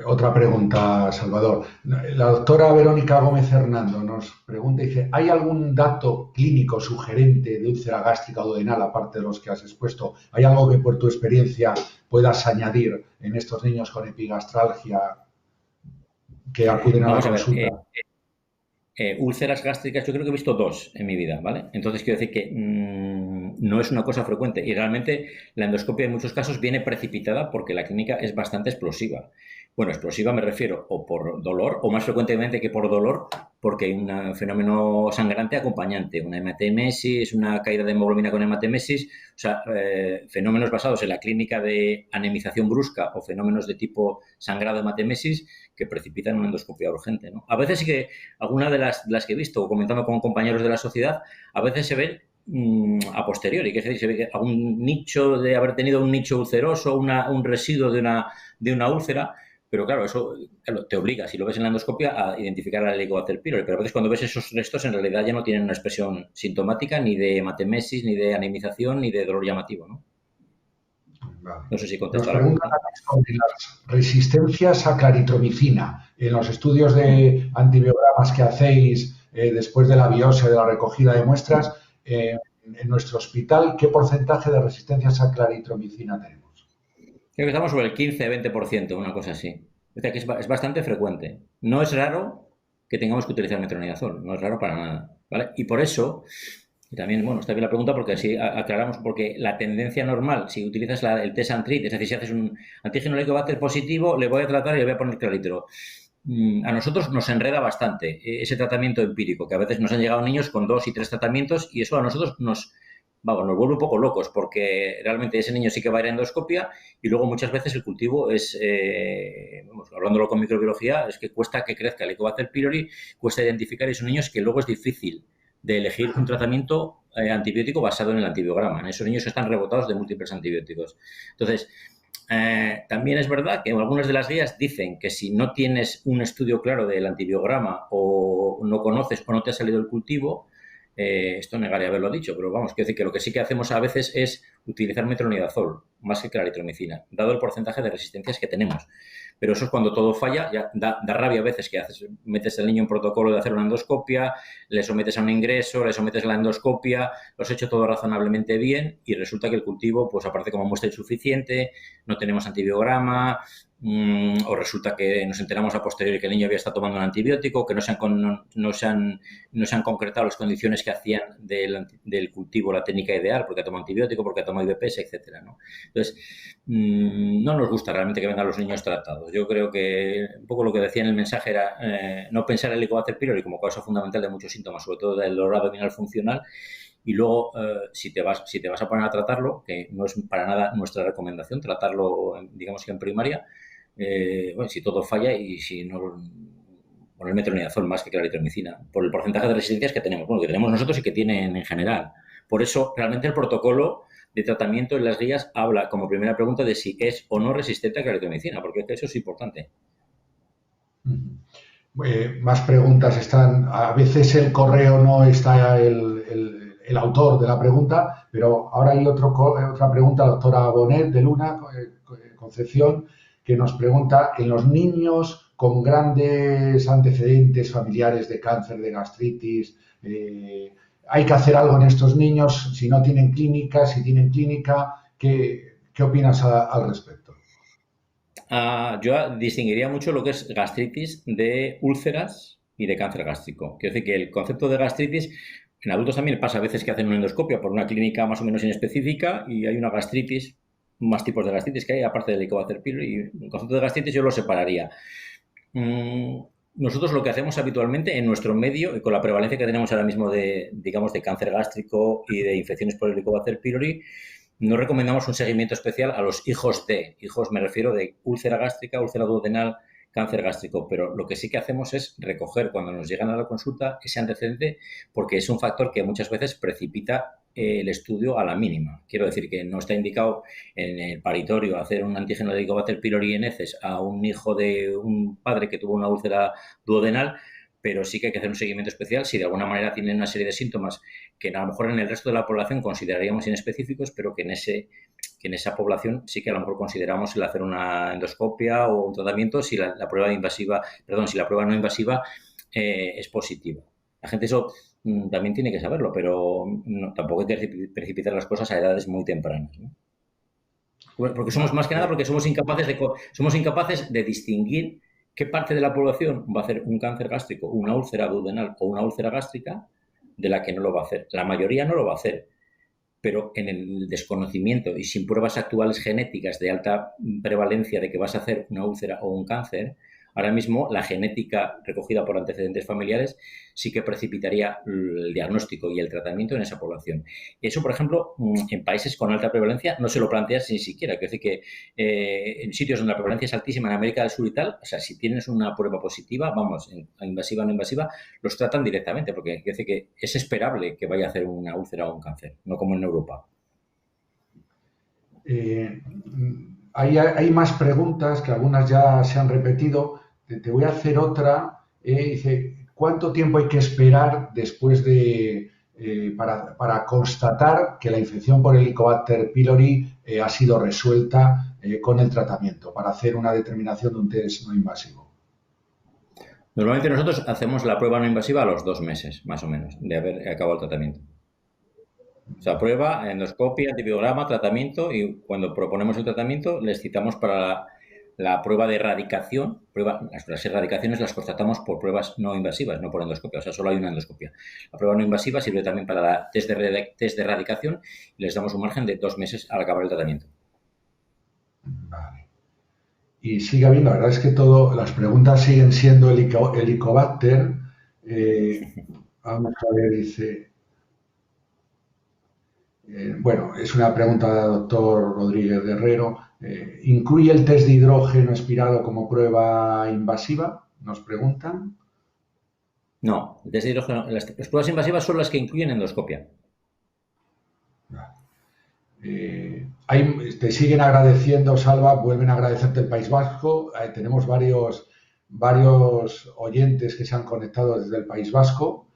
Otra pregunta, Salvador. La doctora Verónica Gómez Hernando nos pregunta, dice, ¿hay algún dato clínico sugerente de úlcera gástrica o duodenal, aparte de los que has expuesto? ¿Hay algo que por tu experiencia puedas añadir en estos niños con epigastralgia que acuden a la consulta? Úlceras gástricas, yo creo que he visto 2 en mi vida, ¿vale? Entonces quiero decir que no es una cosa frecuente, y realmente la endoscopia en muchos casos viene precipitada porque la clínica es bastante explosiva. Bueno, explosiva me refiero o por dolor, o más frecuentemente que por dolor, porque hay un fenómeno sangrante acompañante, una hematemesis, una caída de hemoglobina con hematemesis, o sea, fenómenos basados en la clínica de anemización brusca o fenómenos de tipo sangrado hematemesis que precipitan una endoscopia urgente, ¿no? A veces sí que alguna de las que he visto, comentando con compañeros de la sociedad, a veces se ven a posteriori, que es decir, se ve que algún nicho de haber tenido un nicho ulceroso, un residuo de una úlcera. Pero claro, eso te obliga, si lo ves en la endoscopia, a identificar al Helicobacter pylori. Pero a veces cuando ves esos restos, en realidad ya no tienen una expresión sintomática ni de hematemesis, ni de anemización, ni de dolor llamativo, ¿no? Vale. No sé si contesto Nos a la pregunta. sobre las resistencias a claritromicina. En los estudios de antibiogramas que hacéis después de la biopsia, de la recogida de muestras, en nuestro hospital, ¿qué porcentaje de resistencias a claritromicina tenemos? Creo que estamos sobre el 15-20%, una cosa así. O sea que es bastante frecuente. No es raro que tengamos que utilizar metronidazol, no es raro para nada, ¿vale? Y por eso, y también, bueno, está bien la pregunta porque así aclaramos, porque la tendencia normal, si utilizas el test and-treat, es decir, si haces un antígeno Helicobacter positivo, le voy a tratar y le voy a poner claritro. A nosotros nos enreda bastante ese tratamiento empírico, que a veces nos han llegado niños con 2 y 3 tratamientos, y eso a nosotros nos vuelve un poco locos, porque realmente ese niño sí que va a ir a endoscopia, y luego muchas veces el cultivo es, hablándolo con microbiología, es que cuesta que crezca el Helicobacter pylori, cuesta identificar esos niños, que luego es difícil de elegir un tratamiento antibiótico basado en el antibiograma. En esos niños están rebotados de múltiples antibióticos. Entonces, también es verdad que algunas de las guías dicen que si no tienes un estudio claro del antibiograma, o no conoces o no te ha salido el cultivo, esto negaría haberlo dicho, pero vamos, quiero decir que lo que sí que hacemos a veces es utilizar metronidazol más que claritromicina, dado el porcentaje de resistencias que tenemos. Pero eso es cuando todo falla, ya da rabia a veces que metes al niño en protocolo de hacer una endoscopia, le sometes a un ingreso, le sometes a la endoscopia, lo has hecho todo razonablemente bien y resulta que el cultivo pues aparece como muestra insuficiente, no tenemos antibiograma, o resulta que nos enteramos a posteriori que el niño había estado tomando un antibiótico, que no se han concretado las condiciones que hacían del cultivo la técnica ideal, porque ha tomado antibiótico, porque ha tomado IBPS, etcétera, ¿no? Entonces, no nos gusta realmente que vengan los niños tratados. Yo creo que un poco lo que decía en el mensaje era no pensar en el Helicobacter pylori como causa fundamental de muchos síntomas, sobre todo del dolor abdominal funcional, y luego, si te vas a poner a tratarlo, que no es para nada nuestra recomendación, tratarlo, digamos que en primaria, bueno, si todo falla y si no poner metronidazol más que claritromicina, por el porcentaje de resistencias que tenemos, bueno, que tenemos nosotros y que tienen en general. Por eso, realmente el protocolo de tratamiento en las guías habla como primera pregunta de si es o no resistente a claritromicina, porque eso es importante. Más preguntas están. A veces el correo no está el autor de la pregunta, pero ahora hay otra pregunta, la doctora Bonet de Luna, Concepción, que nos pregunta, en los niños con grandes antecedentes familiares de cáncer, de gastritis, ¿hay que hacer algo en estos niños si no tienen clínica? Si tienen clínica, ¿qué opinas al respecto? Yo distinguiría mucho lo que es gastritis de úlceras y de cáncer gástrico. Quiero decir que el concepto de gastritis en adultos también pasa a veces que hacen una endoscopia por una clínica más o menos inespecífica y hay una gastritis, más tipos de gastritis que hay, aparte del Helicobacter pylori, y el concepto de gastritis yo lo separaría. Nosotros lo que hacemos habitualmente en nuestro medio, y con la prevalencia que tenemos ahora mismo de, digamos, de cáncer gástrico y de infecciones por el Helicobacter pylori, no recomendamos un seguimiento especial a los hijos me refiero de úlcera gástrica, úlcera duodenal, cáncer gástrico, pero lo que sí que hacemos es recoger cuando nos llegan a la consulta ese antecedente porque es un factor que muchas veces precipita el estudio a la mínima. Quiero decir que no está indicado en el paritorio hacer un antígeno de Helicobacter pylori en heces a un hijo de un padre que tuvo una úlcera duodenal, pero sí que hay que hacer un seguimiento especial si de alguna manera tienen una serie de síntomas que a lo mejor en el resto de la población consideraríamos inespecíficos, pero que en esa población sí que a lo mejor consideramos el hacer una endoscopia o un tratamiento si la prueba no invasiva es positiva. La gente eso también tiene que saberlo, pero tampoco hay que precipitar las cosas a edades muy tempranas, ¿no? Porque somos más que nada porque somos incapaces de distinguir qué parte de la población va a hacer un cáncer gástrico, una úlcera duodenal o una úlcera gástrica de la que no lo va a hacer. La mayoría no lo va a hacer, pero en el desconocimiento y sin pruebas actuales genéticas de alta prevalencia de que vas a hacer una úlcera o un cáncer, ahora mismo la genética recogida por antecedentes familiares sí que precipitaría el diagnóstico y el tratamiento en esa población. Eso, por ejemplo, en países con alta prevalencia no se lo planteas ni siquiera. Quiero decir que en sitios donde la prevalencia es altísima, en América del Sur y tal, o sea, si tienes una prueba positiva, vamos, invasiva o no invasiva, los tratan directamente, porque quiero decir que es esperable que vaya a hacer una úlcera o un cáncer, no como en Europa. Hay más preguntas que algunas ya se han repetido. Te voy a hacer otra. Dice, ¿cuánto tiempo hay que esperar después para constatar que la infección por Helicobacter pylori ha sido resuelta con el tratamiento, para hacer una determinación de un test no invasivo? Normalmente nosotros hacemos la prueba no invasiva a los 2 meses, más o menos, de haber acabado el tratamiento. O sea, prueba, endoscopia, antibiograma, tratamiento, y cuando proponemos el tratamiento les citamos para la prueba de erradicación. Las erradicaciones las constatamos por pruebas no invasivas, no por endoscopia, o sea, solo hay una endoscopia. La prueba no invasiva sirve también para la test de erradicación y les damos un margen de 2 meses al acabar el tratamiento. Vale. Y sigue habiendo, la verdad es que las preguntas siguen siendo Helicobacter. Vamos a ver, dice... bueno, es una pregunta del doctor Rodríguez Guerrero. ¿Incluye el test de hidrógeno expirado como prueba invasiva? Nos preguntan. No, el test de hidrógeno, las pruebas invasivas son las que incluyen endoscopia. Te siguen agradeciendo, Salva, vuelven a agradecerte el País Vasco. Tenemos varios oyentes que se han conectado desde el País Vasco.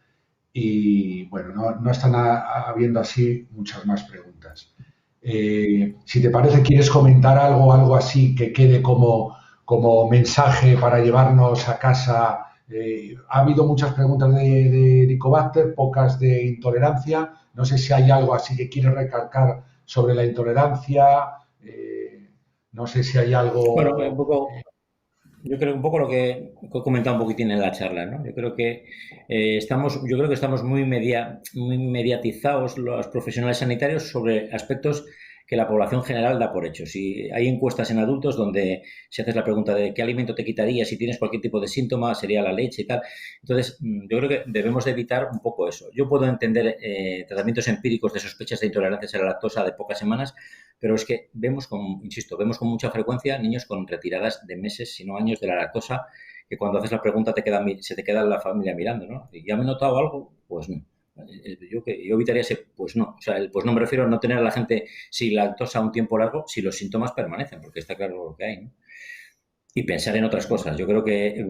y bueno, no están habiendo así muchas más preguntas. Si te parece, ¿quieres comentar algo así que quede como mensaje para llevarnos a casa? Ha habido muchas preguntas de Helicobacter, pocas de intolerancia. No sé si hay algo así que quieres recalcar sobre la intolerancia. No sé si hay Bueno, algo. un poco, yo creo que un poco lo que he comentado un poquitín en la charla, ¿no? Yo creo que estamos muy mediatizados los profesionales sanitarios sobre aspectos que la población general da por hecho. Si hay encuestas en adultos donde si haces la pregunta de qué alimento te quitaría si tienes cualquier tipo de síntoma, sería la leche y tal. Entonces, yo creo que debemos de evitar un poco eso. Yo puedo entender tratamientos empíricos de sospechas de intolerancia a la lactosa de pocas semanas, pero es que vemos con mucha frecuencia niños con retiradas de meses, si no años, de la lactosa, que cuando haces la pregunta se te queda la familia mirando, ¿no? ¿Y ya me he notado algo? Pues no. Yo evitaría ese, pues no. O sea, el pues no me refiero a no tener a la gente sin lactosa un tiempo largo si los síntomas permanecen, porque está claro lo que hay, ¿no? Y pensar en otras cosas. Yo creo que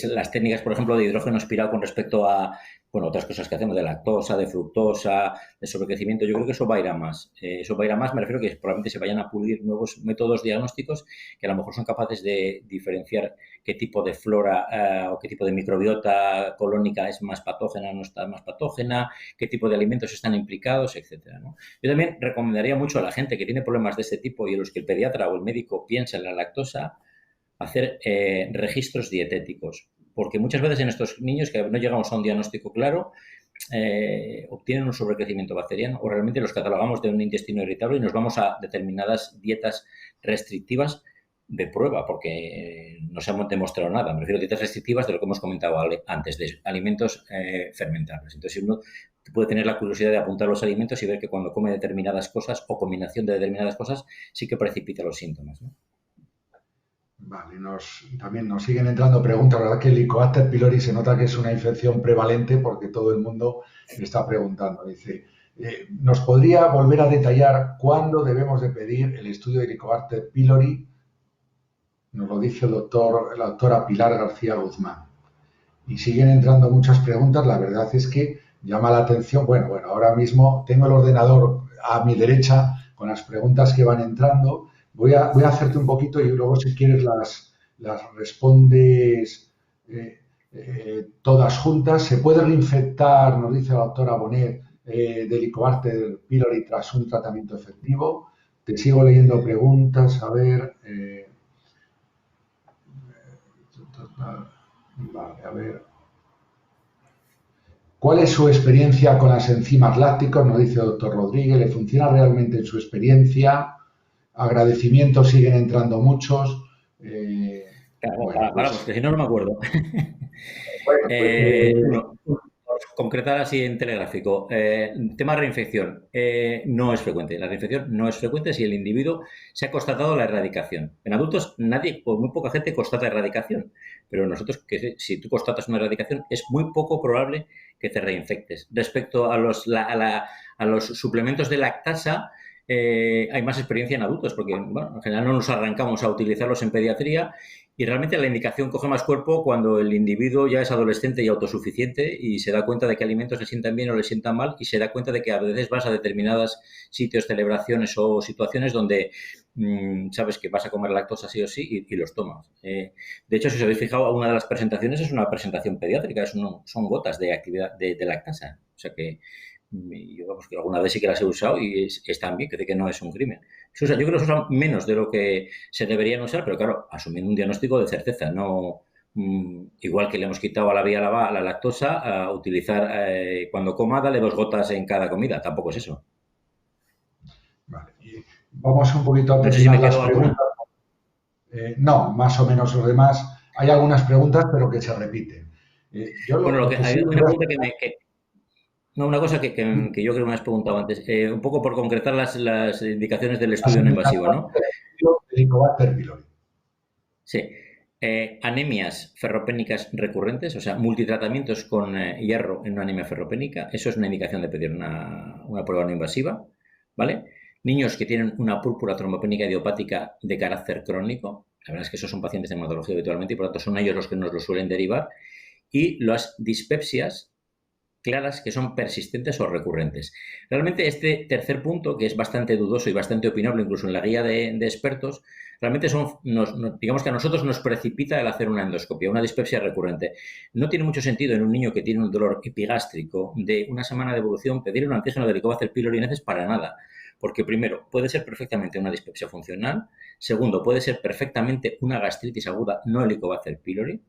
las técnicas, por ejemplo, de hidrógeno expirado con respecto a, bueno, otras cosas que hacemos de lactosa, de fructosa, de sobrecrecimiento, yo creo que eso va a ir a más. Eso va a ir a más, me refiero a que probablemente se vayan a pulir nuevos métodos diagnósticos que a lo mejor son capaces de diferenciar qué tipo de flora o qué tipo de microbiota colónica es más patógena o no está más patógena, qué tipo de alimentos están implicados, etcétera, ¿no? Yo también recomendaría mucho a la gente que tiene problemas de este tipo y en los que el pediatra o el médico piensa en la lactosa, hacer registros dietéticos, porque muchas veces en estos niños que no llegamos a un diagnóstico claro, obtienen un sobrecrecimiento bacteriano o realmente los catalogamos de un intestino irritable y nos vamos a determinadas dietas restrictivas de prueba, porque no se ha demostrado nada. Me refiero a dietas restrictivas de lo que hemos comentado antes, de alimentos fermentables. Entonces, uno puede tener la curiosidad de apuntar los alimentos y ver que cuando come determinadas cosas o combinación de determinadas cosas sí que precipita los síntomas, ¿no? Vale, también nos siguen entrando preguntas. La verdad que el Helicobacter pylori se nota que es una infección prevalente porque todo el mundo está preguntando. Dice, ¿nos podría volver a detallar cuándo debemos de pedir el estudio de Helicobacter pylori? Nos lo dice la doctora Pilar García Guzmán. Y siguen entrando muchas preguntas. La verdad es que llama la atención. Bueno, ahora mismo tengo el ordenador a mi derecha con las preguntas que van entrando. Voy a hacerte un poquito y luego si quieres las respondes todas juntas. ¿Se puede reinfectar, nos dice la doctora Bonet, de Helicobacter pylori tras un tratamiento efectivo? Te sigo leyendo preguntas. A ver. Vale, a ver. ¿Cuál es su experiencia con las enzimas lácticos? Nos dice el doctor Rodríguez. ¿Le funciona realmente en su experiencia? Agradecimientos siguen entrando muchos. Claro, Bueno, pues, porque si no, no me acuerdo. bueno, pues Uno, concretar así en telegráfico. Tema reinfección. No es frecuente. La reinfección no es frecuente si el individuo se ha constatado la erradicación. En adultos, nadie o muy poca gente constata erradicación. Pero nosotros, si tú constatas una erradicación, es muy poco probable que te reinfectes. Respecto a los suplementos de lactasa, hay más experiencia en adultos, porque bueno, en general no nos arrancamos a utilizarlos en pediatría y realmente la indicación coge más cuerpo cuando el individuo ya es adolescente y autosuficiente y se da cuenta de qué alimentos le sientan bien o le sientan mal y se da cuenta de que a veces vas a determinados sitios, celebraciones o situaciones donde sabes que vas a comer lactosa sí o sí y los tomas. De hecho, si os habéis fijado, una de las presentaciones es una presentación pediátrica, son gotas de actividad de lactasa. O sea que yo vamos, que alguna vez sí que las he usado y están bien, que no es un crimen. Yo creo que se usan menos de lo que se deberían usar, pero claro, asumiendo un diagnóstico de certeza, no igual que le hemos quitado a la vía la lactosa, a utilizar cuando coma, dale 2 gotas en cada comida, tampoco es eso. vale. Y vamos un poquito a No sé si terminar me las quedo preguntas. alguna. No, más o menos los demás. Hay algunas preguntas, pero que se repiten. Yo Bueno, lo que hay sí una pregunta no, una cosa que yo creo que me has preguntado antes, un poco por concretar las indicaciones del las estudio no invasivo, indicaciones ¿no? del estudio de Helicobacter pylori. Sí. Anemias ferropénicas recurrentes, o sea, multitratamientos con hierro en una anemia ferropénica, eso es una indicación de pedir una prueba no invasiva, ¿vale? Niños que tienen una púrpura trombopénica idiopática de carácter crónico, la verdad es que esos son pacientes de hematología habitualmente y por lo tanto son ellos los que nos lo suelen derivar, y las dispepsias claras que son persistentes o recurrentes. Realmente este tercer punto, que es bastante dudoso y bastante opinable incluso en la guía de expertos, realmente digamos que a nosotros nos precipita el hacer una endoscopia, una dispepsia recurrente. No tiene mucho sentido en un niño que tiene un dolor epigástrico de una semana de evolución pedir un antígeno de Helicobacter pylori neces para nada. Porque primero, puede ser perfectamente una dispepsia funcional. Segundo, puede ser perfectamente una gastritis aguda no Helicobacter pylori.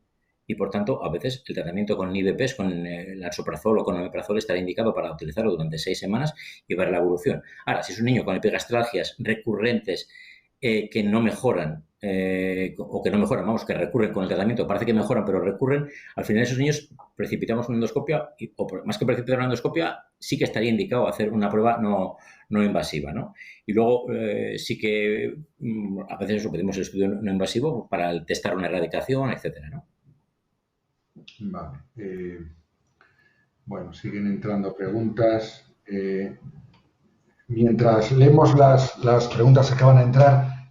Y, por tanto, a veces el tratamiento con IVPs, con el lansoprazol o con el omeprazol, estará indicado para utilizarlo durante 6 semanas y ver la evolución. Ahora, si es un niño con epigastralgias recurrentes que no mejoran, o que no mejoran, vamos, que recurren con el tratamiento, parece que mejoran, pero recurren, al final esos niños precipitamos una endoscopia, o más que precipitar una endoscopia, sí que estaría indicado hacer una prueba no invasiva, ¿no? Y luego sí que a veces eso, pedimos el estudio no invasivo para testar una erradicación, etcétera, ¿no? Vale. Bueno, siguen entrando preguntas. Mientras leemos las preguntas que acaban de entrar,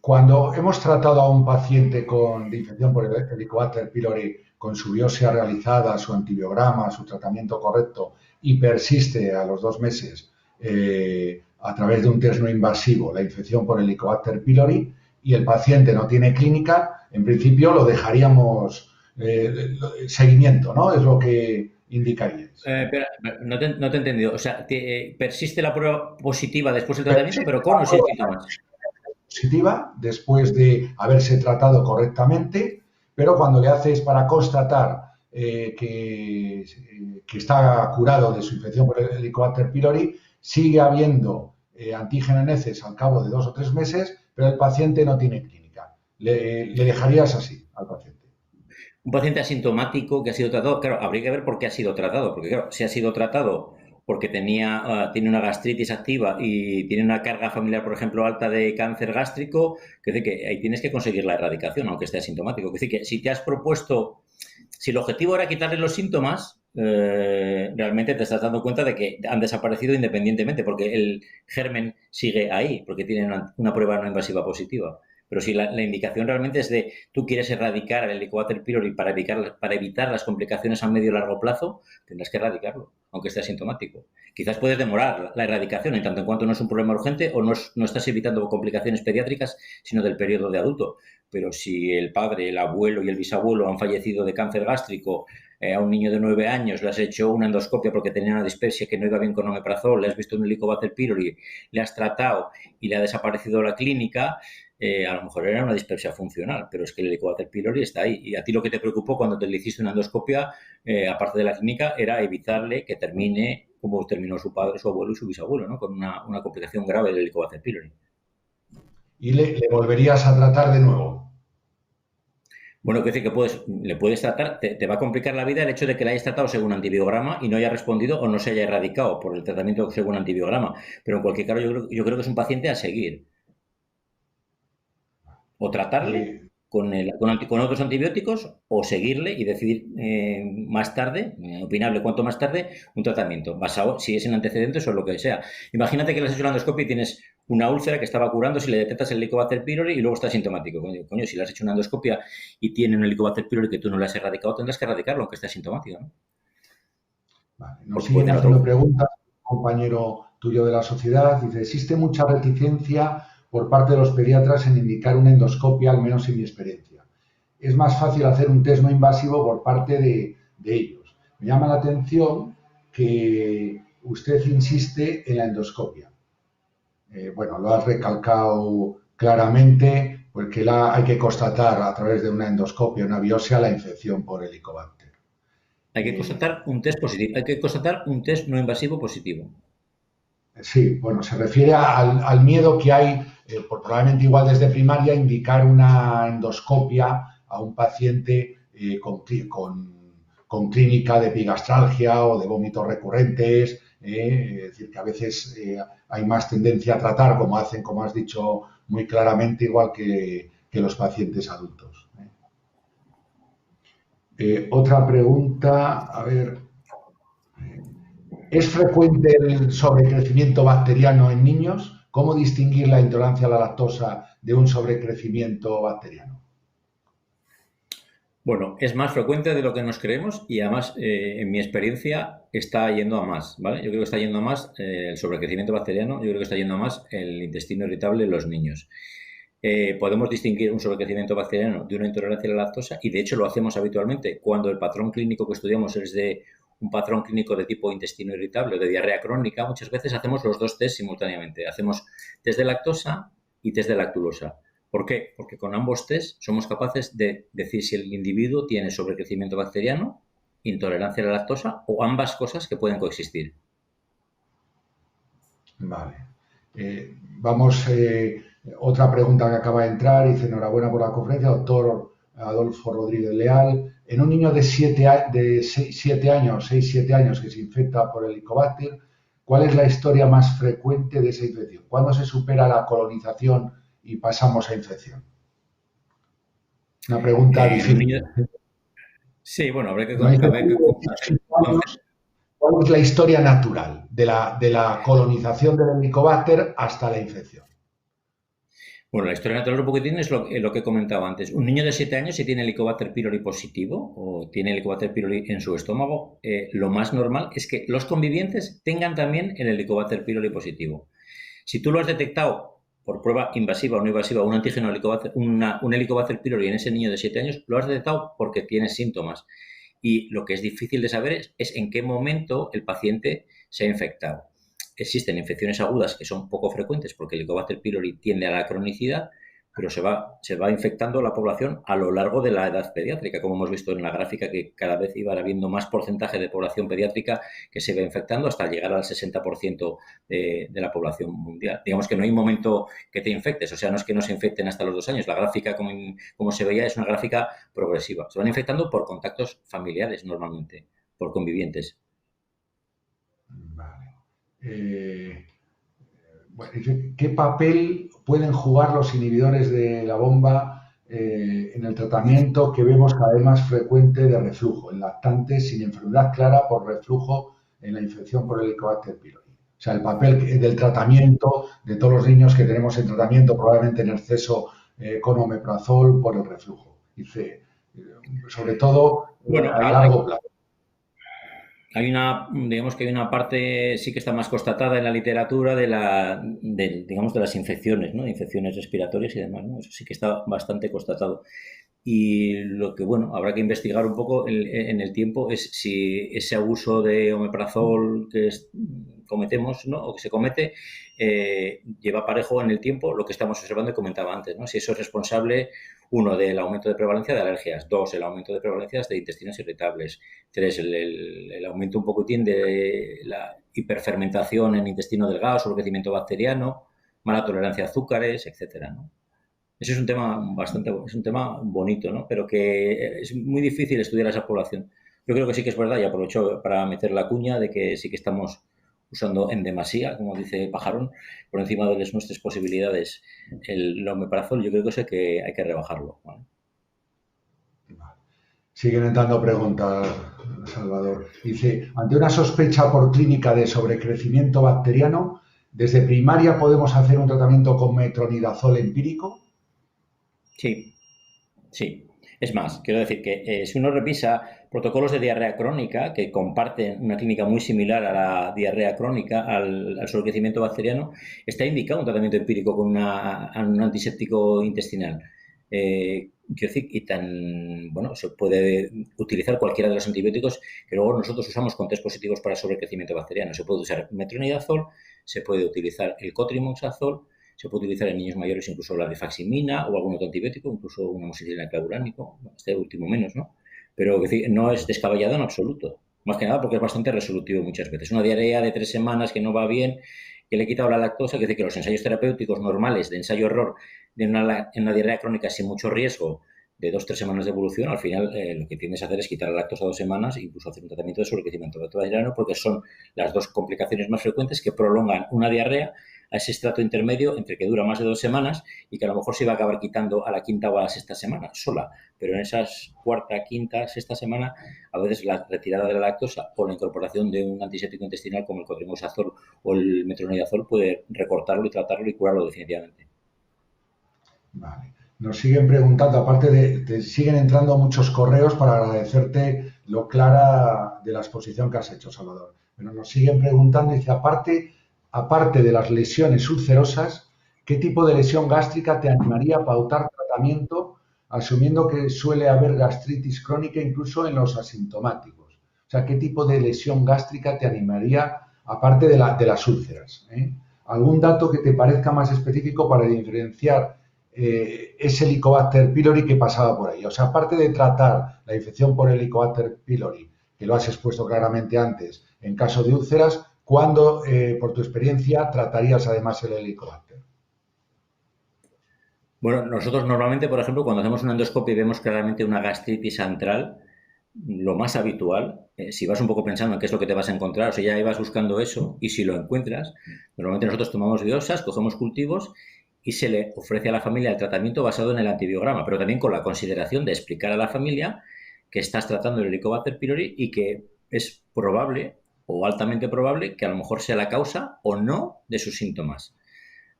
cuando hemos tratado a un paciente de infección por el Helicobacter pylori con su biopsia realizada, su antibiograma, su tratamiento correcto y persiste a los 2 meses a través de un test no invasivo la infección por Helicobacter pylori y el paciente no tiene clínica, en principio lo dejaríamos seguimiento, ¿no? Es lo que indicaríais. Pero no te he entendido. O sea, persiste la prueba positiva después del tratamiento, pero con o sin síntomas. Positiva después de haberse tratado correctamente, pero cuando le haces para constatar que está curado de su infección por el Helicobacter pylori, sigue habiendo antígeno en heces al cabo de 2 o 3 meses, pero el paciente no tiene clínica. Le dejarías así al paciente. Un paciente asintomático que ha sido tratado, claro, habría que ver por qué ha sido tratado, porque claro, si ha sido tratado porque tiene una gastritis activa y tiene una carga familiar, por ejemplo, alta de cáncer gástrico, que decir que ahí tienes que conseguir la erradicación, aunque esté asintomático. Es decir, que si te has propuesto, si el objetivo era quitarle los síntomas, realmente te estás dando cuenta de que han desaparecido independientemente, porque el germen sigue ahí, porque tiene una prueba no invasiva positiva. Pero si la indicación realmente es de tú quieres erradicar el Helicobacter pylori para evitar las complicaciones a medio y largo plazo, tendrás que erradicarlo, aunque esté asintomático. Quizás puedes demorar la erradicación en tanto en cuanto no es un problema urgente o no estás evitando complicaciones pediátricas, sino del periodo de adulto. Pero si el padre, el abuelo y el bisabuelo han fallecido de cáncer gástrico, a un niño de 9 años le has hecho una endoscopia porque tenía una dispepsia que no iba bien con omeprazol, le has visto un Helicobacter pylori, le has tratado y le ha desaparecido la clínica, a lo mejor era una dispepsia funcional, pero es que el Helicobacter pylori está ahí. Y a ti lo que te preocupó cuando te le hiciste una endoscopia, aparte de la clínica, era evitarle que termine como terminó su padre, su abuelo y su bisabuelo, ¿no? Con una complicación grave del Helicobacter pylori. ¿Y le volverías a tratar de nuevo? Bueno, quiere decir que le puedes tratar, te va a complicar la vida el hecho de que le hayas tratado según antibiograma y no haya respondido o no se haya erradicado por el tratamiento según antibiograma. Pero en cualquier caso, yo creo que es un paciente a seguir. O tratarle con otros antibióticos o seguirle y decidir más tarde, opinable cuanto más tarde, un tratamiento basado si es en antecedentes o lo que sea. Imagínate que le has hecho una endoscopia y tienes una úlcera que estaba curando si le detectas el Helicobacter pylori y luego está sintomático. Coño, si le has hecho una endoscopia y tiene un Helicobacter pylori que tú no le has erradicado, tendrás que erradicarlo aunque esté asintomático, ¿no? Vale. Nos siguen haciendo preguntas, compañero tuyo de la sociedad. Dice, existe mucha reticencia por parte de los pediatras en indicar una endoscopia, al menos en mi experiencia. Es más fácil hacer un test no invasivo por parte de ellos. Me llama la atención que usted insiste en la endoscopia. Bueno, lo has recalcado claramente, porque hay que constatar a través de una endoscopia, una biopsia, la infección por Helicobacter. Hay que constatar un test positivo, hay que constatar un test no invasivo positivo. Sí, bueno, se refiere al miedo que hay, probablemente igual desde primaria, indicar una endoscopia a un paciente con clínica de epigastralgia o de vómitos recurrentes, es decir, que a veces hay más tendencia a tratar, como hacen, como has dicho muy claramente, igual que los pacientes adultos. Otra pregunta, a ver. ¿Es frecuente el sobrecrecimiento bacteriano en niños? ¿Cómo distinguir la intolerancia a la lactosa de un sobrecrecimiento bacteriano? Bueno, es más frecuente de lo que nos creemos y además, en mi experiencia, está yendo a más, ¿vale? Yo creo que está yendo a más el sobrecrecimiento bacteriano, yo creo que está yendo a más el intestino irritable en los niños. Podemos distinguir un sobrecrecimiento bacteriano de una intolerancia a la lactosa y de hecho lo hacemos habitualmente cuando el patrón clínico que estudiamos es de un patrón clínico de tipo intestino irritable o de diarrea crónica. Muchas veces hacemos los dos test simultáneamente. Hacemos test de lactosa y test de lactulosa. ¿Por qué? Porque con ambos test somos capaces de decir si el individuo tiene sobrecrecimiento bacteriano, intolerancia a la lactosa o ambas cosas que pueden coexistir. Vale. Vamos, otra pregunta que acaba de entrar. Dice, enhorabuena por la conferencia, doctor Adolfo Rodríguez Leal. En un niño de 6-7 años que se infecta por el Helicobacter, ¿cuál es la historia más frecuente de esa infección? ¿Cuándo se supera la colonización y pasamos a infección? Una pregunta difícil. Sí, bueno, habrá que ¿No hay contar. ¿Cuál es la historia natural de la colonización del Helicobacter hasta la infección? Bueno, la historia natural un poquitín es lo que comentaba antes. Un niño de 7 años, si tiene Helicobacter pylori positivo o tiene Helicobacter pylori en su estómago, lo más normal es que los convivientes tengan también el Helicobacter pylori positivo. Si tú lo has detectado por prueba invasiva o no invasiva, un antígeno Helicobacter, un Helicobacter pylori en ese niño de 7 años, lo has detectado porque tiene síntomas. Y lo que es difícil de saber es en qué momento el paciente se ha infectado. Existen infecciones agudas que son poco frecuentes porque el Helicobacter pylori tiende a la cronicidad, pero se va infectando la población a lo largo de la edad pediátrica, como hemos visto en la gráfica, que cada vez iba habiendo más porcentaje de población pediátrica que se va infectando hasta llegar al 60% de la población mundial. Digamos que no hay un momento que te infectes, o sea, no es que no se infecten hasta los 2 años. La gráfica, como se veía, es una gráfica progresiva. Se van infectando por contactos familiares normalmente, por convivientes. Vale. Bueno, ¿qué papel pueden jugar los inhibidores de la bomba en el tratamiento que vemos cada vez más frecuente de reflujo en lactantes sin enfermedad clara por reflujo en la infección por Helicobacter pylori? O sea, el papel del tratamiento de todos los niños que tenemos en tratamiento, probablemente en exceso con omeprazol por el reflujo. Dice, sobre todo bueno, a largo plazo. Digamos que hay una parte sí que está más constatada en la literatura digamos, de las infecciones, ¿no? Infecciones respiratorias y demás, ¿no? Eso sí que está bastante constatado. Y lo que, bueno, habrá que investigar un poco en el tiempo es si ese abuso de omeprazol cometemos, ¿no? O que se comete, lleva parejo en el tiempo lo que estamos observando y comentaba antes, ¿no? Si eso es responsable, uno, del aumento de prevalencia de alergias, dos, el aumento de prevalencias de intestinos irritables, tres, el aumento un poquitín de la hiperfermentación en intestino delgado, sobrecrecimiento bacteriano, mala tolerancia a azúcares, etcétera, ¿no? Eso es un tema bonito, ¿no? Pero que es muy difícil estudiar a esa población. Yo creo que sí que es verdad, y aprovecho para meter la cuña de que sí que estamos usando en demasía, como dice Pajarón, por encima de nuestras posibilidades el omeprazol. Yo creo que eso hay que rebajarlo, ¿vale? Siguen entrando preguntas, Salvador. Dice, ante una sospecha por clínica de sobrecrecimiento bacteriano, ¿desde primaria podemos hacer un tratamiento con metronidazol empírico? Sí, sí. Es más, quiero decir que si uno revisa protocolos de diarrea crónica que comparten una clínica muy similar a la diarrea crónica, al sobrecrecimiento bacteriano, está indicado un tratamiento empírico con un antiséptico intestinal. Quiero decir, bueno, se puede utilizar cualquiera de los antibióticos que luego nosotros usamos con test positivos para sobrecrecimiento bacteriano. Se puede usar metronidazol, se puede utilizar el cotrimoxazol, se puede utilizar en niños mayores incluso la rifaximina o algún otro antibiótico, incluso una amoxicilina clavuránico, este último menos, ¿no? Pero es decir, no es descabellado en absoluto. Más que nada porque es bastante resolutivo muchas veces. Una diarrea de 3 semanas que no va bien, que le he quitado la lactosa, que dice que los ensayos terapéuticos normales de ensayo-error en una diarrea crónica sin mucho riesgo de 2-3 semanas de evolución, al final lo que tiendes a hacer es quitar la lactosa 2 semanas e incluso hacer un tratamiento de sobrecrecimiento bacteriano, porque son las dos complicaciones más frecuentes que prolongan una diarrea a ese estrato intermedio entre que dura más de 2 semanas y que a lo mejor se va a acabar quitando a la quinta o a la sexta semana sola, pero en esas cuarta, quinta, sexta semana a veces la retirada de la lactosa o la incorporación de un antiséptico intestinal como el cotrimoxazol o el metronidazol puede recortarlo y tratarlo y curarlo definitivamente. Vale. Nos siguen preguntando, aparte te siguen entrando muchos correos para agradecerte lo clara de la exposición que has hecho, Salvador. Pero nos siguen preguntando, dice, aparte de las lesiones ulcerosas, ¿qué tipo de lesión gástrica te animaría a pautar tratamiento, asumiendo que suele haber gastritis crónica incluso en los asintomáticos? O sea, ¿qué tipo de lesión gástrica te animaría, aparte de las úlceras? ¿Algún dato que te parezca más específico para diferenciar ese Helicobacter pylori que pasaba por ahí? O sea, aparte de tratar la infección por Helicobacter pylori, que lo has expuesto claramente antes, en caso de úlceras, ¿cuándo, por tu experiencia, tratarías además el Helicobacter? Bueno, nosotros normalmente, por ejemplo, cuando hacemos una endoscopia y vemos claramente una gastritis antral, lo más habitual, si vas un poco pensando en qué es lo que te vas a encontrar, o sea, ya ibas buscando eso, y si lo encuentras, normalmente nosotros tomamos biopsias, cogemos cultivos y se le ofrece a la familia el tratamiento basado en el antibiograma, pero también con la consideración de explicar a la familia que estás tratando el Helicobacter pylori y que es probable o altamente probable que a lo mejor sea la causa o no de sus síntomas.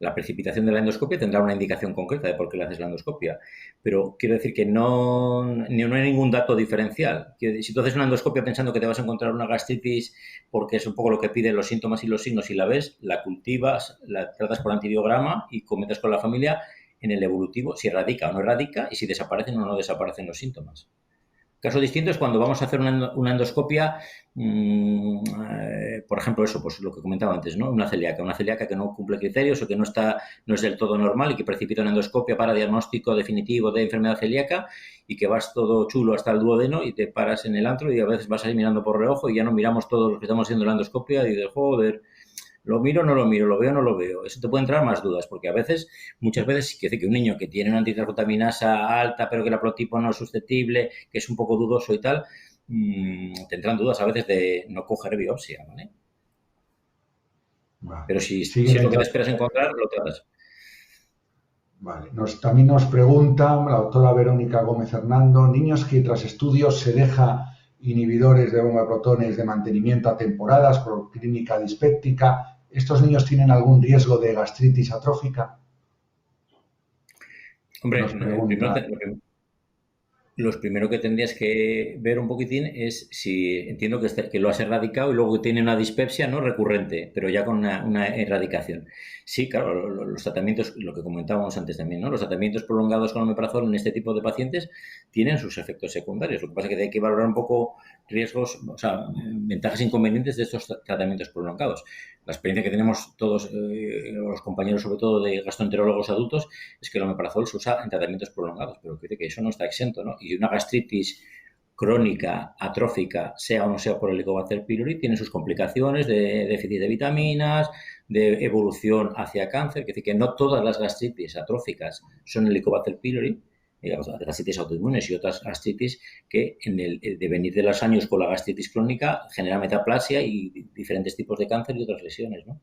La precipitación de la endoscopia tendrá una indicación concreta de por qué le haces la endoscopia, pero quiero decir que no hay ningún dato diferencial. Si tú haces una endoscopia pensando que te vas a encontrar una gastritis porque es un poco lo que piden los síntomas y los signos y la ves, la cultivas, la tratas por antibiograma y comentas con la familia en el evolutivo si erradica o no erradica y si desaparecen o no desaparecen los síntomas. Caso distinto es cuando vamos a hacer una endoscopia, por ejemplo, eso, pues lo que comentaba antes, ¿no? Una celíaca que no cumple criterios o que no es del todo normal y que precipita una endoscopia para diagnóstico definitivo de enfermedad celíaca y que vas todo chulo hasta el duodeno y te paras en el antro y a veces vas ahí mirando por reojo y ya no miramos todos los que estamos haciendo la endoscopia y dices, joder, lo miro o no lo miro, lo veo o no lo veo. Eso te puede entrar más dudas, porque muchas veces, quiere decir que un niño que tiene una antitransglutaminasa alta, pero que el haplotipo no es susceptible, que es un poco dudoso y tal, te entran dudas a veces de no coger biopsia, ¿vale? Vale. Pero si es lo que te esperas encontrar, lo tratas. Vale. También nos pregunta la doctora Verónica Gómez Hernando, niños que tras estudios se deja inhibidores de bomba de protones de mantenimiento a temporadas por clínica dispéptica, ¿estos niños tienen algún riesgo de gastritis atrófica? Hombre, Nos pregunta. Lo primero que tendrías que ver un poquitín es si entiendo que lo has erradicado y luego que tiene una dispepsia no recurrente, pero ya con una erradicación. Sí, claro, los tratamientos, lo que comentábamos antes también, ¿no? Los tratamientos prolongados con omeprazol en este tipo de pacientes tienen sus efectos secundarios. Lo que pasa es que hay que valorar un poco riesgos, o sea, ventajas e inconvenientes de estos tratamientos prolongados. La experiencia que tenemos todos los compañeros, sobre todo de gastroenterólogos adultos, es que el omeprazol se usa en tratamientos prolongados, pero que eso no está exento, ¿no? Y una gastritis crónica, atrófica, sea o no sea por el Helicobacter pylori, tiene sus complicaciones de déficit de vitaminas, de evolución hacia cáncer, es decir, que no todas las gastritis atróficas son Helicobacter pylori, digamos, gastritis autoinmunes y otras gastritis que en el devenir de los años con la gastritis crónica genera metaplasia y diferentes tipos de cáncer y otras lesiones, ¿no?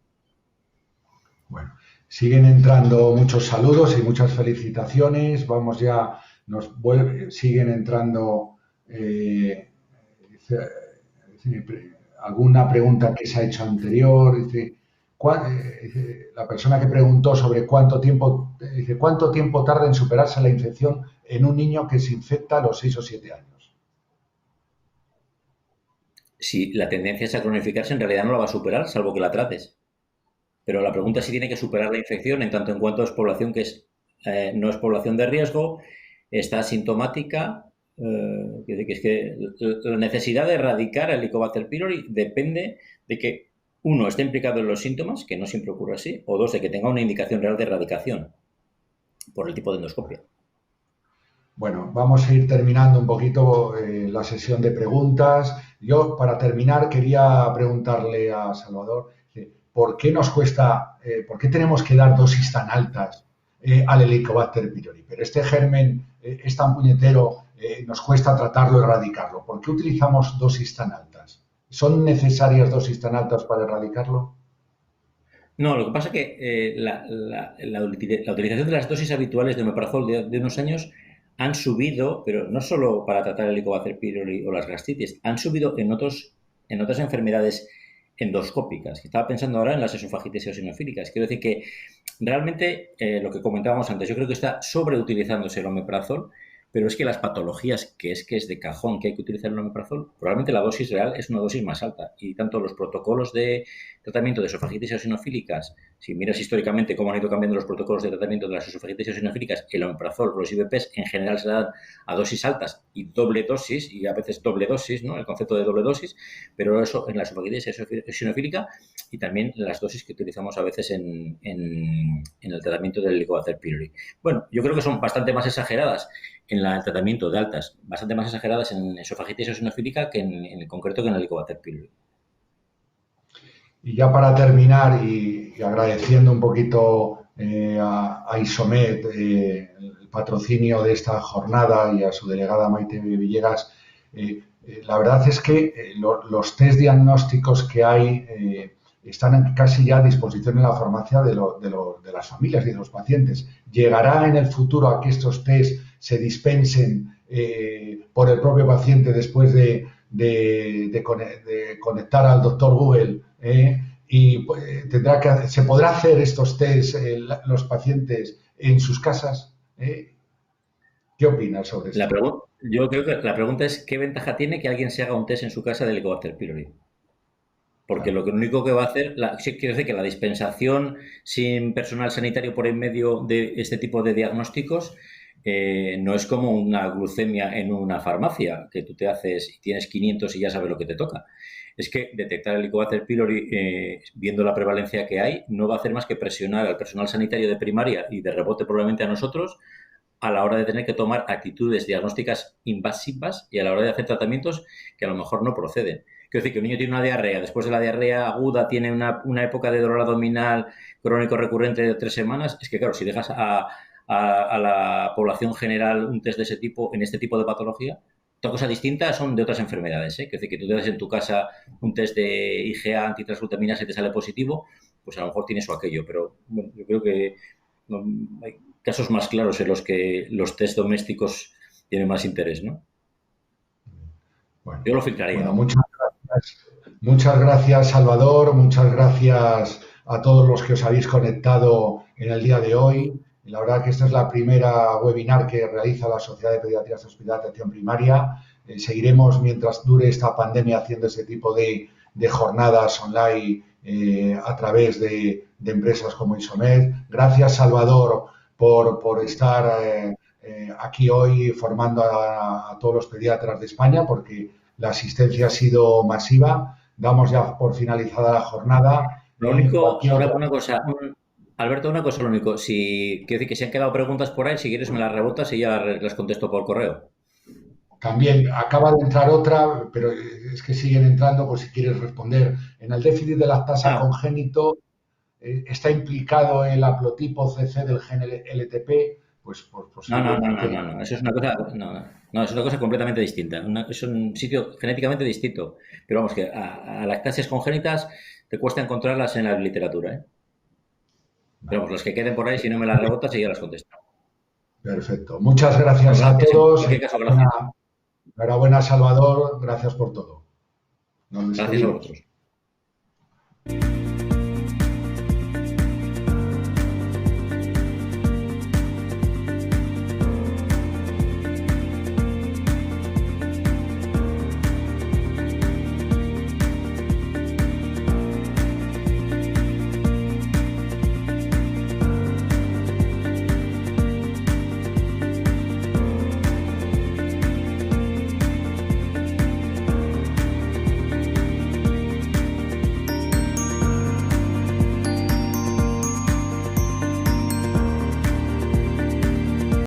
Bueno, siguen entrando muchos saludos y muchas felicitaciones. Vamos ya, siguen entrando alguna pregunta que se ha hecho anterior. Dice, la persona que preguntó sobre cuánto tiempo tarda en superarse la infección en un niño que se infecta a los 6 o 7 años. Si la tendencia es a cronificarse, en realidad no la va a superar, salvo que la trates. Pero la pregunta es si tiene que superar la infección en tanto en cuanto es población no es población de riesgo, está asintomática. Es que la necesidad de erradicar el Helicobacter pylori depende de que, uno, esté implicado en los síntomas, que no siempre ocurre así, o dos, de que tenga una indicación real de erradicación por el tipo de endoscopia. Bueno, vamos a ir terminando un poquito la sesión de preguntas. Yo, para terminar, quería preguntarle a Salvador, ¿por qué por qué tenemos que dar dosis tan altas al Helicobacter pylori? Pero este germen es tan puñetero, nos cuesta tratarlo, erradicarlo. ¿Por qué utilizamos dosis tan altas? ¿Son necesarias dosis tan altas para erradicarlo? No, lo que pasa es que la utilización de las dosis habituales de omeprazol de unos años han subido, pero no solo para tratar el Helicobacter pylori o las gastritis, han subido en otras enfermedades endoscópicas. Estaba pensando ahora en las esofagitis eosinofílicas. Quiero decir que realmente lo que comentábamos antes, yo creo que está sobreutilizándose el omeprazol, pero es que las patologías que es de cajón que hay que utilizar el omeprazol, probablemente la dosis real es una dosis más alta. Y tanto los protocolos de tratamiento de esofagitis eosinofílicas, si miras históricamente cómo han ido cambiando los protocolos de tratamiento de las esofagitis eosinofílicas, el omeprazol, los IVPs en general se dan a dosis altas y doble dosis, y a veces doble dosis, ¿no? El concepto de doble dosis, pero eso en la esofagitis eosinofílica y también las dosis que utilizamos a veces en el tratamiento del Helicobacter pylori. Bueno, yo creo que son bastante más exageradas en el tratamiento de altas, bastante más exageradas en esofagitis eosinofílica que en concreto que en el Helicobacter pylori. Y ya para terminar y agradeciendo un poquito a Isomed el patrocinio de esta jornada y a su delegada Maite Villegas, la verdad es que los test diagnósticos que hay están casi ya a disposición en la farmacia de las familias y de los pacientes. ¿Llegará en el futuro a que estos test se dispensen por el propio paciente después de conectar al doctor Google y se podrá hacer estos test los pacientes en sus casas? ¿Qué opinas sobre esto? Yo creo que la pregunta es ¿qué ventaja tiene que alguien se haga un test en su casa del Helicobacter pylori? Porque lo único que va a hacer, quiero decir que la dispensación sin personal sanitario por en medio de este tipo de diagnósticos no es como una glucemia en una farmacia, que tú te haces y tienes 500 y ya sabes lo que te toca. Es que detectar el Helicobacter pylori, viendo la prevalencia que hay, no va a hacer más que presionar al personal sanitario de primaria y de rebote probablemente a nosotros a la hora de tener que tomar actitudes diagnósticas invasivas y a la hora de hacer tratamientos que a lo mejor no proceden. Quiero decir que un niño tiene una diarrea, después de la diarrea aguda tiene una época de dolor abdominal crónico recurrente de 3 semanas, es que claro, si dejas a la población general un test de ese tipo, en este tipo de patología, otra cosa distinta son de otras enfermedades, ¿eh? Quiero decir que tú te das en tu casa un test de IgA antitransglutaminas y te sale positivo, pues a lo mejor tienes o aquello, pero bueno, yo creo que hay casos más claros en los que los test domésticos tienen más interés, ¿no? Bueno, yo lo filtraría. Bueno, muchas gracias, Salvador. Muchas gracias a todos los que os habéis conectado en el día de hoy. La verdad que esta es la primera webinar que realiza la Sociedad de Pediatría de Hospital de Atención Primaria. Seguiremos mientras dure esta pandemia haciendo ese tipo de jornadas online a través de empresas como Isomed. Gracias, Salvador, por estar aquí hoy formando a todos los pediatras de España, porque la asistencia ha sido masiva. Damos ya por finalizada la jornada. Lo único, una cosa, Alberto, una cosa, lo único, quiero decir que si han quedado preguntas por ahí, si quieres me las rebotas y ya las contesto por correo. También acaba de entrar otra, pero es que siguen entrando por si quieres responder. En el déficit de lactasa congénito está implicado el haplotipo CC del gen LTP, pues No, eso es una cosa, no, es una cosa completamente distinta. Es un sitio genéticamente distinto. Pero vamos, que a lactasias congénitas te cuesta encontrarlas en la literatura, ¿eh? Pero vamos, las que queden por ahí, si no me las rebotas, y ya las contesto. Perfecto. Muchas gracias a todos. Enhorabuena, Salvador. Gracias por todo. Gracias a vosotros.